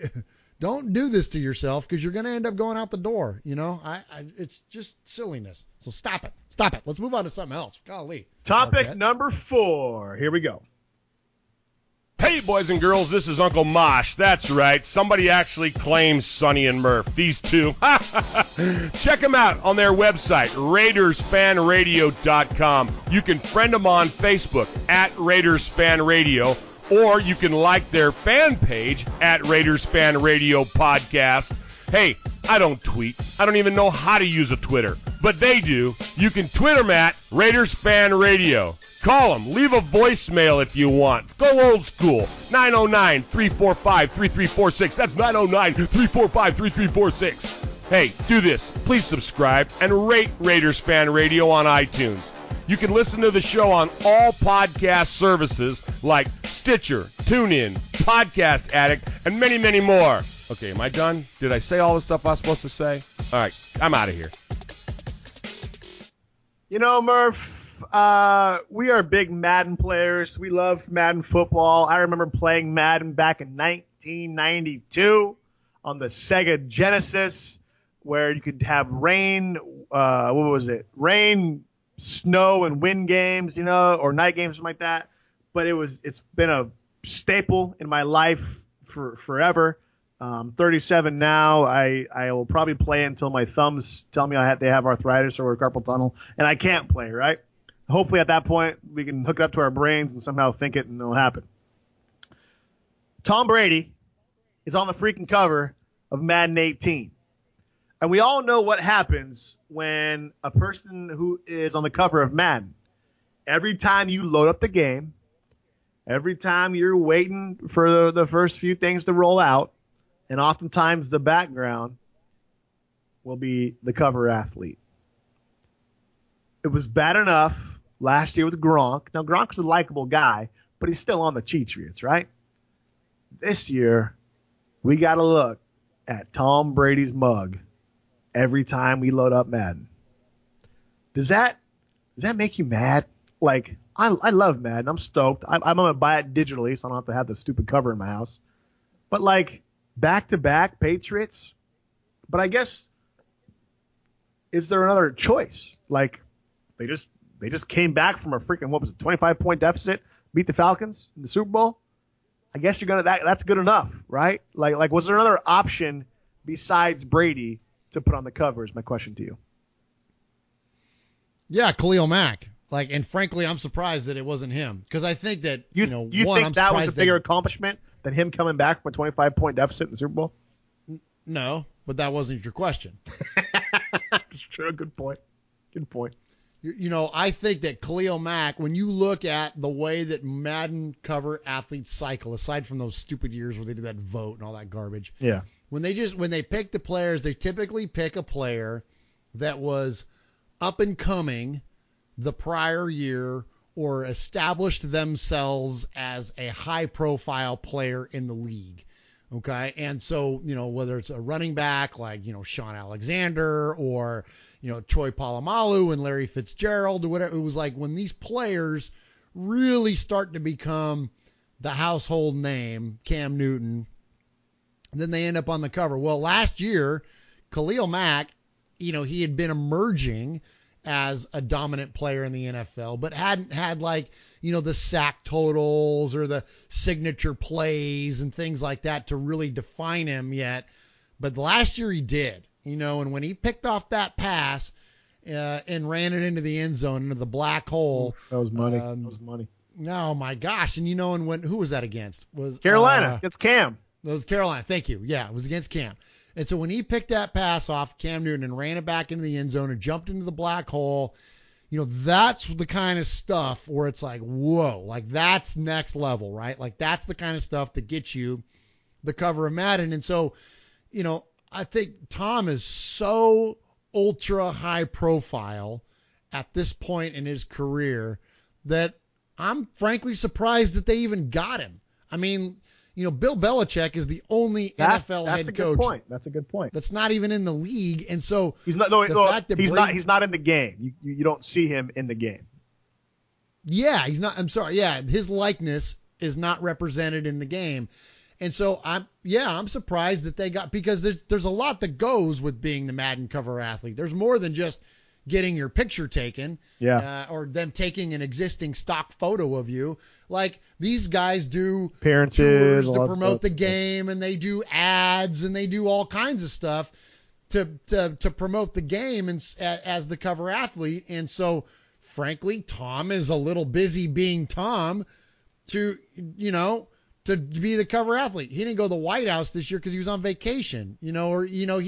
S7: don't do this to yourself, because you're going to end up going out the door. It's just silliness. So stop it. Stop it. Let's move on to something else. Golly.
S6: Topic number 4. Here we go.
S1: Hey, boys and girls, this is Uncle Mosh. That's right. Somebody actually claims Sonny and Murf. These two. Check them out on their website, RaidersFanRadio.com. You can friend them on Facebook at RaidersFanRadio, or you can like their fan page at Raiders Fan Radio Podcast. Hey, I don't tweet. I don't even know how to use a Twitter, but they do. You can tweet them at Raiders Fan Radio. Call them. Leave a voicemail if you want. Go old school. 909-345-3346. That's 909-345-3346. Hey, do this. Please subscribe and rate Raiders Fan Radio on iTunes. You can listen to the show on all podcast services like Stitcher, TuneIn, Podcast Addict, and many, many more. Okay, am I done? Did I say all the stuff I was supposed to say? All right, I'm out of here.
S6: Murph, we are big Madden players. We love Madden football. I remember playing Madden back in 1992 on the Sega Genesis, where you could have rain, snow and wind games, or night games, something like that. But it's been a staple in my life for forever. 37 now. I will probably play until my thumbs tell me they have arthritis or carpal tunnel, and I can't play, right? Hopefully at that point we can hook it up to our brains and somehow think it, and it'll happen. Tom Brady is on the freaking cover of Madden 18. And we all know what happens when a person who is on the cover of Madden, every time you load up the game, every time you're waiting for the first few things to roll out, and oftentimes the background will be the cover athlete. It was bad enough last year with Gronk. Now, Gronk's a likable guy, but he's still on the cheat sheets, right? This year, we got to look at Tom Brady's mug every time we load up Madden. Does that make you mad? Like, I love Madden. I'm stoked. I'm going to buy it digitally, so I don't have to have the stupid cover in my house. But, like, back-to-back Patriots? But I guess, is there another choice? Like, they just came back from a freaking, 25-point deficit, beat the Falcons in the Super Bowl? I guess that's good enough, right? Like, was there another option besides Brady to put on the cover, is my question to you.
S7: Yeah, Khalil Mack. And frankly, I'm surprised that it wasn't him, because I think that
S6: you think that was a bigger accomplishment than him coming back from a 25-point deficit in the Super Bowl?
S7: No, but that wasn't your question.
S6: That's true. Good point.
S7: I think that Khalil Mack, when you look at the way that Madden cover athletes cycle, aside from those stupid years where they did that vote and all that garbage,
S6: yeah,
S7: when they pick the players, they typically pick a player that was up and coming the prior year or established themselves as a high-profile player in the league. Okay. And so, whether it's a running back like, Sean Alexander or, Troy Polamalu and Larry Fitzgerald or whatever, it was like when these players really start to become the household name, Cam Newton, then they end up on the cover. Well, last year, Khalil Mack, he had been emerging as a dominant player in the NFL, but hadn't had the sack totals or the signature plays and things like that to really define him yet. But last year he did, and when he picked off that pass and ran it into the end zone, into the black hole.
S6: That was money. That was money.
S7: Oh my gosh. And who was that against? Was
S6: Carolina. It's Cam.
S7: It was Carolina. Thank you. Yeah, it was against Cam. And so when he picked that pass off Cam Newton and ran it back into the end zone and jumped into the black hole, that's the kind of stuff where it's like, whoa, like that's next level, right? Like that's the kind of stuff that gets you the cover of Madden. And so, I think Tom is so ultra high profile at this point in his career that I'm frankly surprised that they even got him. I mean, Bill Belichick is the only NFL head coach.
S6: That's a good point.
S7: That's not even in the league, and so
S6: he's not. He's not in the game. You don't see him in the game.
S7: Yeah, he's not. I'm sorry. Yeah, his likeness is not represented in the game, and so I'm surprised that they got, because there's a lot that goes with being the Madden cover athlete. There's more than just getting your picture taken, or them taking an existing stock photo of you. Like these guys do
S6: appearances
S7: tours to promote the game, and they do ads, and they do all kinds of stuff to promote the game and as the cover athlete. And so, frankly, Tom is a little busy being Tom to be the cover athlete. He didn't go to the White House this year because he was on vacation, he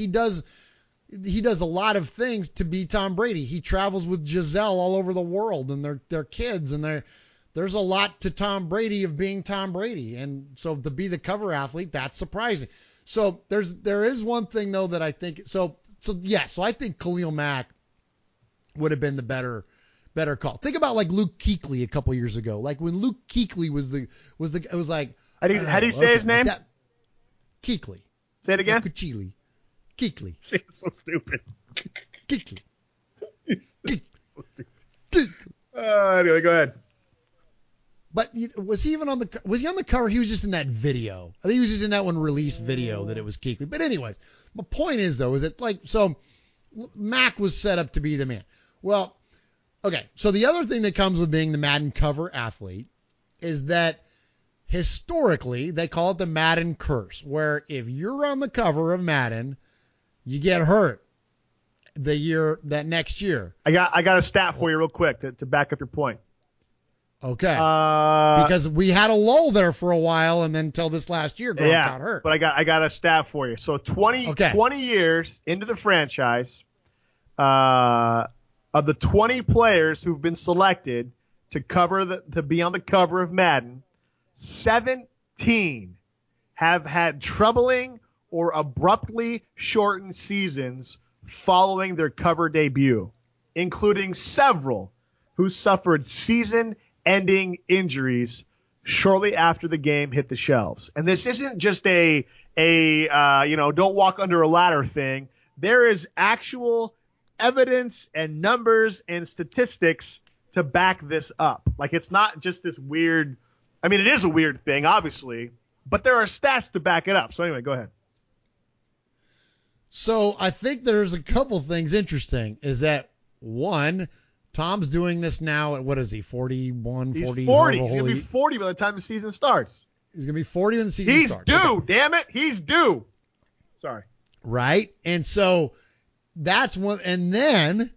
S7: does a lot of things to be Tom Brady. He travels with Giselle all over the world and their kids, and there's a lot to Tom Brady of being Tom Brady. And so to be the cover athlete, that's surprising. So there is one thing though that I think, so I think Khalil Mack would have been the better call. Think about like Luke Kuechly a couple years ago. Like when Luke Kuechly it was like,
S6: how do you say his name?
S7: Kuechly.
S6: Say it again.
S7: Kuechly.
S6: It's so stupid.
S7: Kuechly.
S6: Anyway, go ahead.
S7: But was he on the cover? He was just in that video. I think he was just in that one release video that it was Kuechly. But anyways, my point is though, is that so Mac was set up to be the man. Well, okay. So the other thing that comes with being the Madden cover athlete is that historically they call it the Madden curse, where if you're on the cover of Madden, you get hurt that next year.
S6: I got a stat for you real quick to back up your point.
S7: Okay. Because we had a lull there for a while, and then until this last year, Gronk got hurt.
S6: But I got a stat for you. So 20 years into the franchise, of the 20 players who've been selected to be on the cover of Madden, 17 have had troubling or abruptly shortened seasons following their cover debut, including several who suffered season-ending injuries shortly after the game hit the shelves. And this isn't just a don't walk under a ladder thing. There is actual evidence and numbers and statistics to back this up. Like, it's not just this weird, I mean, it is a weird thing, obviously, but there are stats to back it up. So anyway, go ahead.
S7: So I think there's a couple things interesting. Is that, one, Tom's doing this now at, what is he, 41, 40?
S6: He's 40. He's going to be 40 by the time the season starts.
S7: He's going to be 40 when the season starts.
S6: He's due, damn it. He's due. Sorry.
S7: Right? And so that's one. And then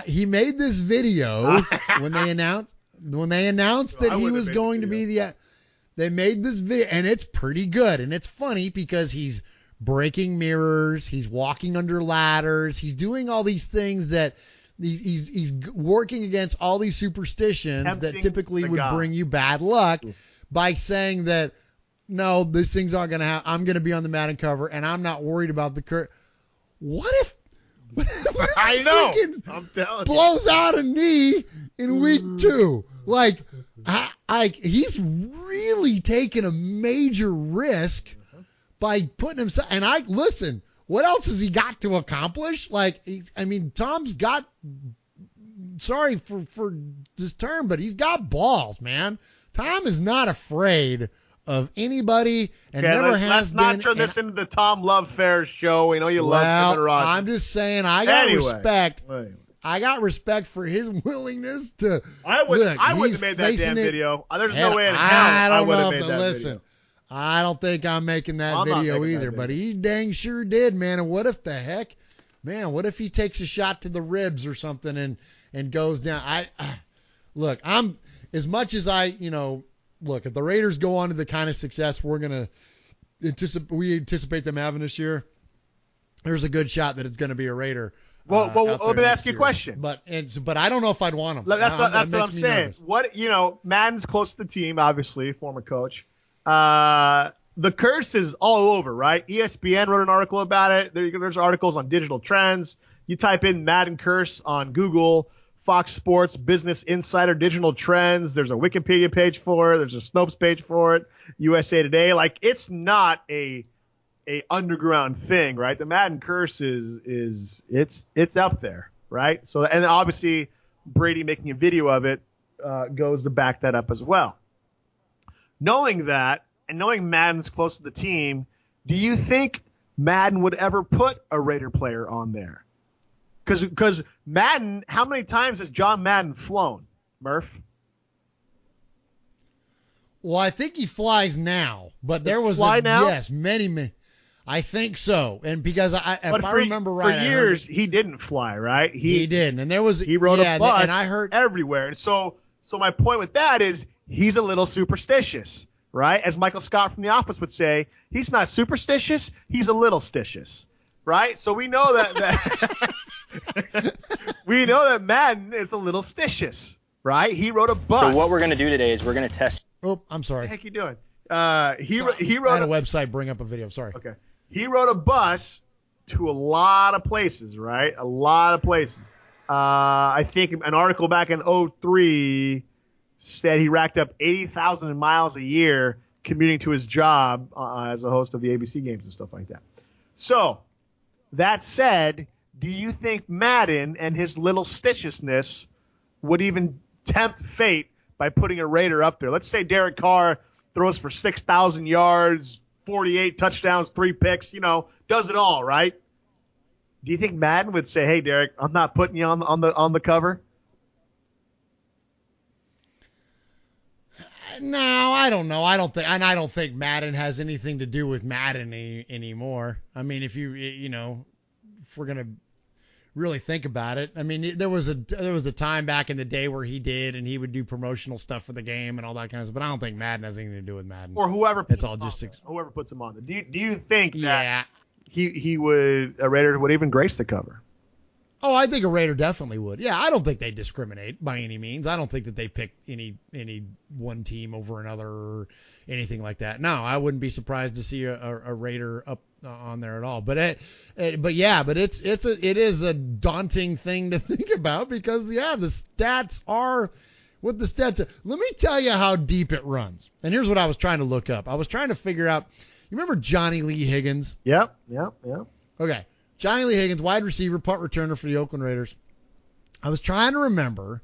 S7: he made this video when they announced that he was going to be they made this video, and it's pretty good, and it's funny because he's breaking mirrors, he's walking under ladders, he's doing all these things that he's working against all these superstitions that typically would bring you bad luck by saying that, no, these things aren't going to happen. I'm going to be on the Madden cover, and I'm not worried about the current. What if
S6: I know. I'm telling you.
S7: Blows out a knee in week 2? Like, he's really taken a major risk by putting himself. And listen. What else has he got to accomplish? Tom's got. Sorry for this term, but he's got balls, man. Tom is not afraid of anybody and never has been.
S6: Let's not turn this into the Tom Love Fair show. We know you love Kevin Rogers.
S7: I'm just saying I got respect. I got respect for his willingness to.
S6: I wouldn't have made that damn video. There's no way in hell I would have made that video.
S7: I don't think I'm making that video either, but he dang sure did, man. And what if what if he takes a shot to the ribs or something and goes down? I'm as much as if the Raiders go on to the kind of success we anticipate them having this year, there's a good shot that it's going to be a Raider.
S6: Well, let me ask you a question.
S7: But I don't know if I'd want him.
S6: That's what I'm saying. Nervous. Madden's close to the team, obviously, former coach. The curse is all over, right? ESPN wrote an article about it. There's articles on Digital Trends. You type in Madden curse on Google, Fox Sports, Business Insider, Digital Trends. There's a Wikipedia page for it. There's a Snopes page for it. USA Today. It's not a underground thing, right? The Madden curse is up there, right? So, and obviously Brady making a video of it goes to back that up as well. Knowing that, and knowing Madden's close to the team, do you think Madden would ever put a Raider player on there? Because Madden, how many times has John Madden flown, Murph?
S7: Well, I think he flies now, but there was many. I think so, and because if I remember right,
S6: for years he didn't fly, right?
S7: He didn't, and he
S6: rode a bus,
S7: and I heard
S6: everywhere. And so my point with that is he's a little superstitious, right? As Michael Scott from The Office would say, he's not superstitious, he's a little stitious, right? So we know that we know that Madden is a little stitious, right? He rode a bus.
S8: So what we're going to do today is we're going to test.
S7: Oh, I'm sorry.
S6: What the heck you doing?
S7: He wrote. I had a website bring up a video. Sorry.
S6: Okay. He rode a bus to a lot of places, right? A lot of places. I think an article back in 2003 said he racked up 80,000 miles a year commuting to his job as a host of the ABC games and stuff like that. So, that said, do you think Madden and his little stitchiousness would even tempt fate by putting a Raider up there? Let's say Derek Carr throws for 6,000 yards, 48 touchdowns, 3 picks, does it all, right? Do you think Madden would say, "Hey, Derek, I'm not putting you on the cover"?
S7: No, I don't know. I don't think Madden has anything to do with Madden anymore. I mean, if we're gonna really think about it, I mean, there was a time back in the day where he did, and he would do promotional stuff for the game and all that kind of stuff. But I don't think Madden has anything to do with Madden.
S6: Or whoever.
S7: Whoever
S6: puts him on there. Do you think that a Raider would even grace the cover?
S7: Oh, I think a Raider definitely would. Yeah, I don't think they discriminate by any means. I don't think that they pick any one team over another or anything like that. No, I wouldn't be surprised to see a Raider up on there at all. But it is a daunting thing to think about because the stats are what the stats are. Let me tell you how deep it runs. And here's what I was trying to look up. I was trying to figure out. You remember Johnny Lee Higgins?
S6: Yep.
S7: Okay. Johnny Lee Higgins, wide receiver, punt returner for the Oakland Raiders. I was trying to remember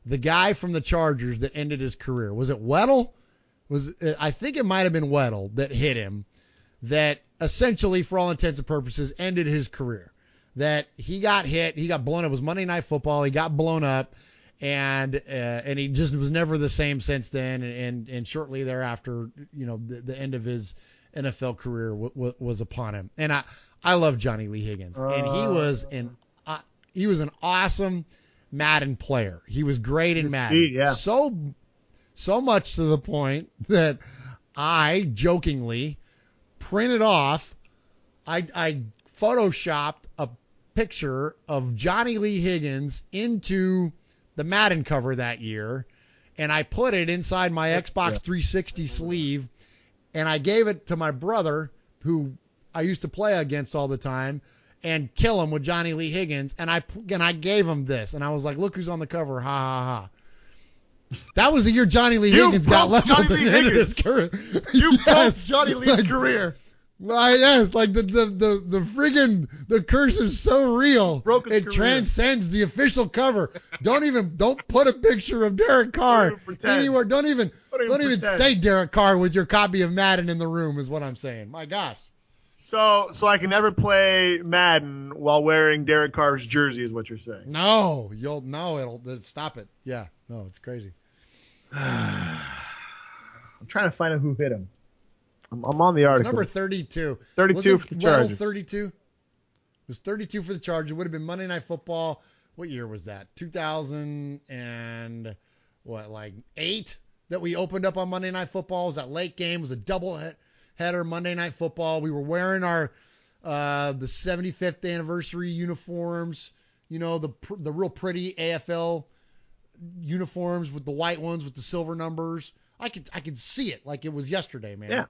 S7: the guy from the Chargers that ended his career. Was it Weddle? I think it might have been Weddle that hit him, that essentially, for all intents and purposes, ended his career. That he got hit, he got blown up. It was Monday Night Football. He got blown up, and he just was never the same since then. And shortly thereafter, the end of his NFL career was upon him. And I love Johnny Lee Higgins, and he was an awesome Madden player. He was great in Madden.
S6: Speed, yeah.
S7: So much to the point that I jokingly printed off. I photoshopped a picture of Johnny Lee Higgins into the Madden cover that year, and I put it inside my Xbox 360 sleeve, and I gave it to my brother, who I used to play against all the time, and kill him with Johnny Lee Higgins. And I gave him this, and I was like, "Look who's on the cover! Ha ha ha!" That was the year Johnny Lee Higgins got
S6: broke
S7: leveled
S6: Johnny
S7: at
S6: Lee
S7: the end of his
S6: Higgins.
S7: career.
S6: You broke
S7: Yes.
S6: Johnny Lee's career.
S7: Yes, like the friggin' the curse is so real.
S6: Broke his
S7: It
S6: career.
S7: transcends the official cover. Don't put a picture of Derek Carr
S6: even pretend.
S7: anywhere. Don't even
S6: pretend.
S7: say Derek Carr with your copy of Madden in the room is what I'm saying. My gosh.
S6: So I can never play Madden while wearing Derek Carr's jersey is what you're saying.
S7: No, it'll stop it. Yeah, no, it's crazy.
S6: I'm trying to find out who hit him. I'm on the article.
S7: Number 32.
S6: 32
S7: Was it
S6: for the
S7: Weddle
S6: Chargers.
S7: 32? It was 32 for the Chargers. It would have been Monday Night Football. What year was that? 2000 and what, like 8 that we opened up on Monday Night Football. It was that late game. It was a double header Monday Night Football. We were wearing our the 75th anniversary uniforms. You know, the real pretty AFL uniforms with the white ones with the silver numbers. I could see it like it was yesterday, man.
S6: Yeah.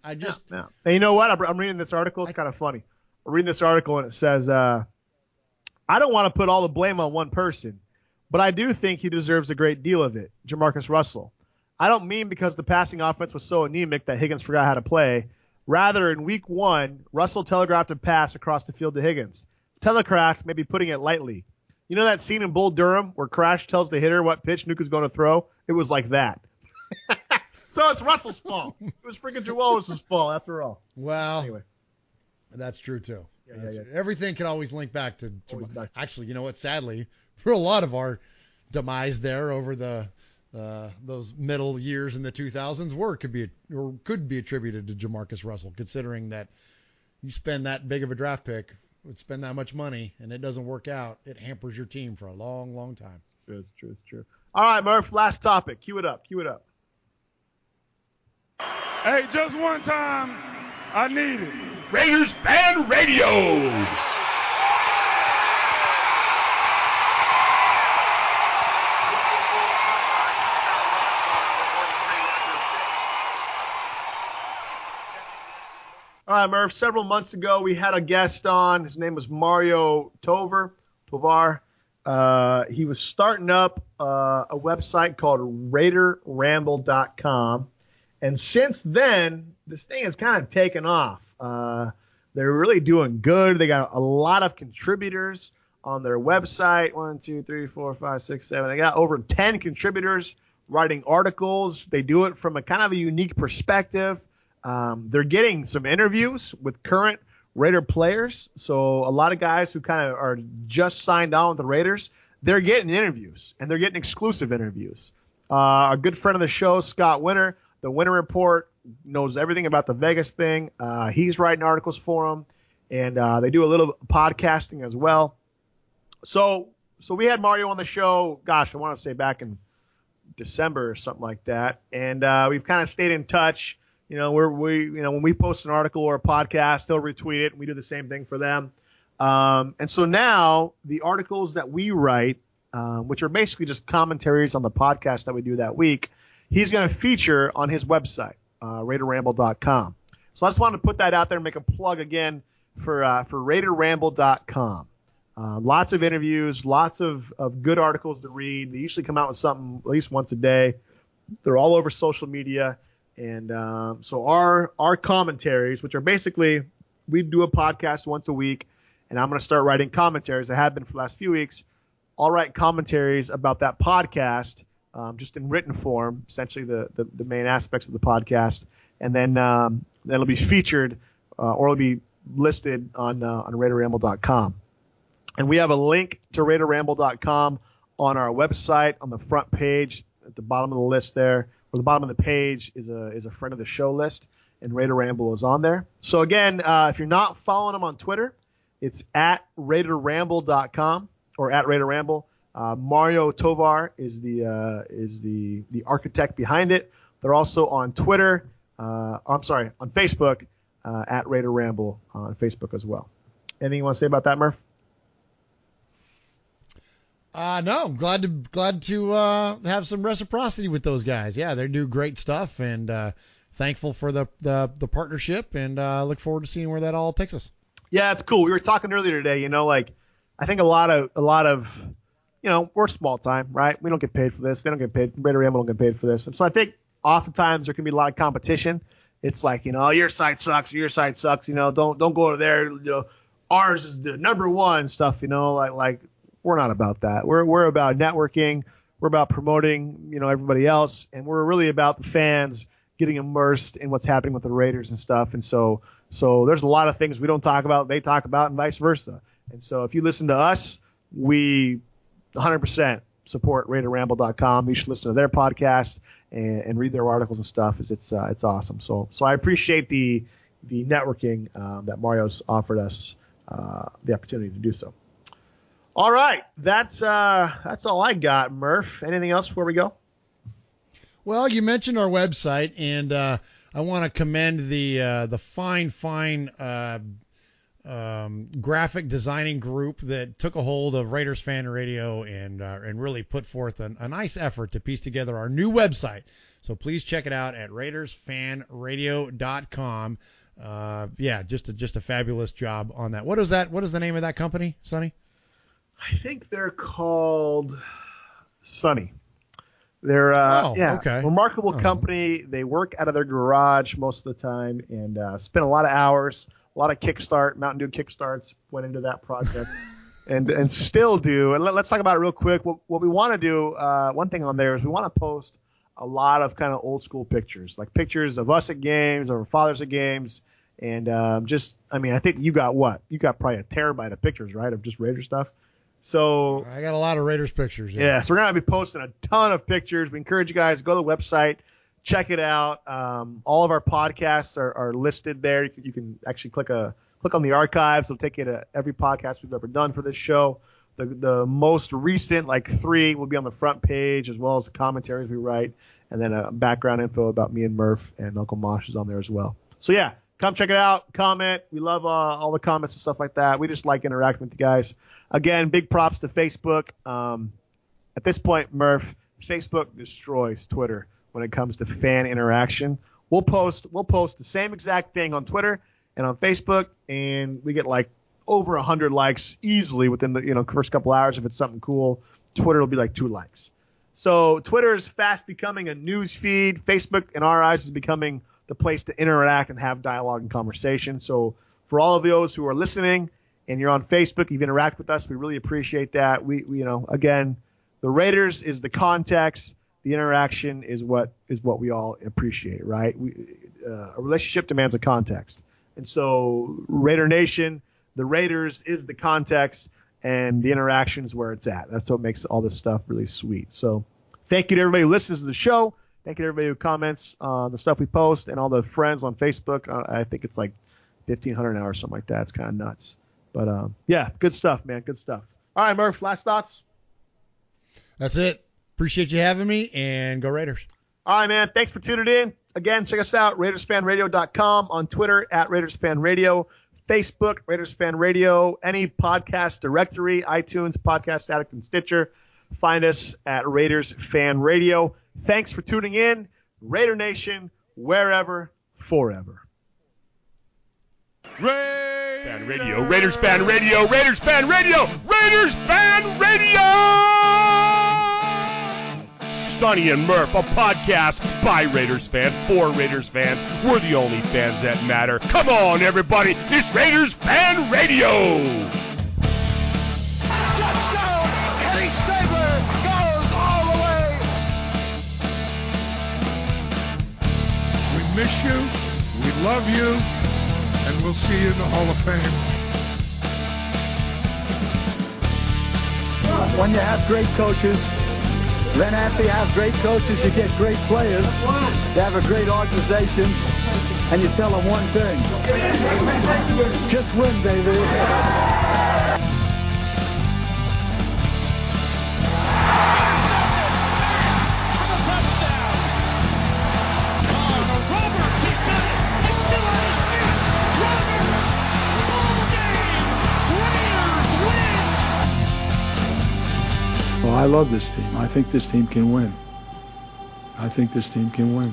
S7: Yeah.
S6: And you know what? I'm reading this article. It's kind of funny. I'm reading this article and it says, I don't want to put all the blame on one person, but I do think he deserves a great deal of it. Jamarcus Russell. I don't mean because the passing offense was so anemic that Higgins forgot how to play. Rather, in week 1, Russell telegraphed a pass across the field to Higgins. Telegraphed, maybe putting it lightly. You know that scene in Bull Durham where Crash tells the hitter what pitch Nuke is going to throw? It was like that. So it's Russell's fault. It was freaking Joe fault after all.
S7: Well,
S6: Anyway.
S7: that's true too.
S6: Yeah.
S7: Everything can always link back to
S6: Always back.
S7: Actually, you know what? Sadly, for a lot of our demise there over the those middle years in the 2000s could be attributed to Jamarcus Russell, considering that you spend that big of a draft pick, would spend that much money, and it doesn't work out. It hampers your team for a long, long time.
S6: True. All right, Murph, last topic. Cue it up.
S3: Hey, just one time, I need it.
S1: Raiders Fan Radio.
S6: All right, Murph, several months ago we had a guest on. His name was Mario Tovar. He was starting up a website called RaiderRamble.com. And since then, this thing has kind of taken off. They're really doing good. They got a lot of contributors on their website. 1, 2, 3, 4, 5, 6, 7. They got over 10 contributors writing articles. They do it from a kind of a unique perspective. They're getting some interviews with current Raider players. So a lot of guys who kind of are just signed on with the Raiders, they're getting interviews, and they're getting exclusive interviews. A good friend of the show, Scott Winter, the Winter Report, knows everything about the Vegas thing. He's writing articles for them, and they do a little podcasting as well. So we had Mario on the show, gosh, I want to say back in December or something like that, and we've kind of stayed in touch. You know, when we post an article or a podcast, they'll retweet it, and we do the same thing for them. And so now the articles that we write, which are basically just commentaries on the podcast that we do that week, he's going to feature on his website, RaiderRamble.com. So I just wanted to put that out there and make a plug again for RaiderRamble.com. Lots of interviews, lots of good articles to read. They usually come out with something at least once a day. They're all over social media. And so our commentaries, which are basically, we do a podcast once a week, and I'm going to start writing commentaries. I have been for the last few weeks. I'll write commentaries about that podcast, just in written form, essentially the main aspects of the podcast. And then it'll be featured or it'll be listed on RaiderRamble.com. And we have a link to RaiderRamble.com on our website on the front page at the bottom of the list there. Or the bottom of the page is a friend of the show list, and Raider Ramble is on there. So again, if you're not following them on Twitter, it's at RaiderRamble.com or at Raider Ramble. Mario Tovar is the architect behind it. They're also on Twitter. On Facebook at Raider Ramble on Facebook as well. Anything you want to say about that, Murph?
S7: No, glad to have some reciprocity with those guys. Yeah, they do great stuff, and thankful for the partnership, and look forward to seeing where that all takes us.
S6: Yeah, it's cool. We were talking earlier today. I think a lot of we're small time, right? We don't get paid for this. They don't get paid. Raider Ramble don't get paid for this. And so I think oftentimes there can be a lot of competition. It's like, your site sucks, or your site sucks. Don't go over there. Ours is the number one stuff. Like we're not about that. We're about networking. We're about promoting, everybody else, and we're really about the fans getting immersed in what's happening with the Raiders and stuff. And so there's a lot of things we don't talk about, they talk about, and vice versa. And so if you listen to us, we 100% support RaiderRamble.com. You should listen to their podcast and read their articles and stuff. It's awesome. So I appreciate the networking that Mario's offered us the opportunity to do so. All right, that's all I got, Murph. Anything else before we go?
S7: Well, you mentioned our website, and I want to commend the fine graphic designing group that took a hold of Raiders Fan Radio and really put forth a nice effort to piece together our new website. So please check it out at RaidersFanRadio.com. Just a fabulous job on that. What is that? What is the name of that company, Sonny?
S6: I think they're called Sonny. They're remarkable company. They work out of their garage most of the time and spend a lot of hours, a lot of Mountain Dew kickstarts went into that project and still do. And let's talk about it real quick. What we want to do, one thing on there is we want to post a lot of kind of old school pictures, like pictures of us at games or fathers at games. And I think you got what? You got probably a terabyte of pictures, right, of just Raider stuff. So
S7: I got a lot of Raiders pictures.
S6: Yeah, so we're going to be posting a ton of pictures. We encourage you guys to go to the website, check it out. All of our podcasts are listed there. You can actually click on the archives. It'll take you to every podcast we've ever done for this show. The most recent, 3, will be on the front page, as well as the commentaries we write, and then a background info about me and Murph, and Uncle Mosh is on there as well. So yeah, come check it out. Comment. We love all the comments and stuff like that. We just like interacting with you guys. Again, big props to Facebook. At this point, Murph, Facebook destroys Twitter when it comes to fan interaction. We'll post the same exact thing on Twitter and on Facebook, and we get over 100 likes easily within the first couple hours if it's something cool. Twitter will be 2 likes. So Twitter is fast becoming a news feed. Facebook, in our eyes, is becoming the place to interact and have dialogue and conversation. So for all of those who are listening and you're on Facebook, you've interacted with us, we really appreciate that. We again, the Raiders is the context. The interaction is what we all appreciate, right? A relationship demands a context. And so Raider Nation, the Raiders is the context, and the interaction is where it's at. That's what makes all this stuff really sweet. So thank you to everybody who listens to the show. Thank you to everybody who comments on the stuff we post, and all the friends on Facebook. I think it's 1,500 now or something like that. It's kind of nuts. But, good stuff, man. Good stuff. All right, Murph, last thoughts?
S7: That's it. Appreciate you having me, and go Raiders.
S6: All right, man. Thanks for tuning in. Again, check us out, RaidersFanRadio.com, on Twitter, at RaidersFanRadio, Facebook, Raiders Fan Radio, any podcast directory, iTunes, Podcast Addict, and Stitcher. Find us at Raiders Fan Radio. Thanks for tuning in. Raider Nation, wherever, forever.
S1: Fan Radio, Raiders Fan Radio, Raiders Fan Radio, Raiders Fan Radio! Sonny and Murf, a podcast by Raiders fans, for Raiders fans. We're the only fans that matter. Come on, everybody. It's Raiders Fan Radio.
S2: Touchdown! Eddie Stabler goes all the way.
S3: We miss you, we love you, and we'll see you in the Hall of Fame.
S4: When you have great coaches, then after you have great coaches, you get great players. You have a great organization, and you tell them one thing. Just win, baby.
S5: I love this team. I think this team can win. I think this team can win.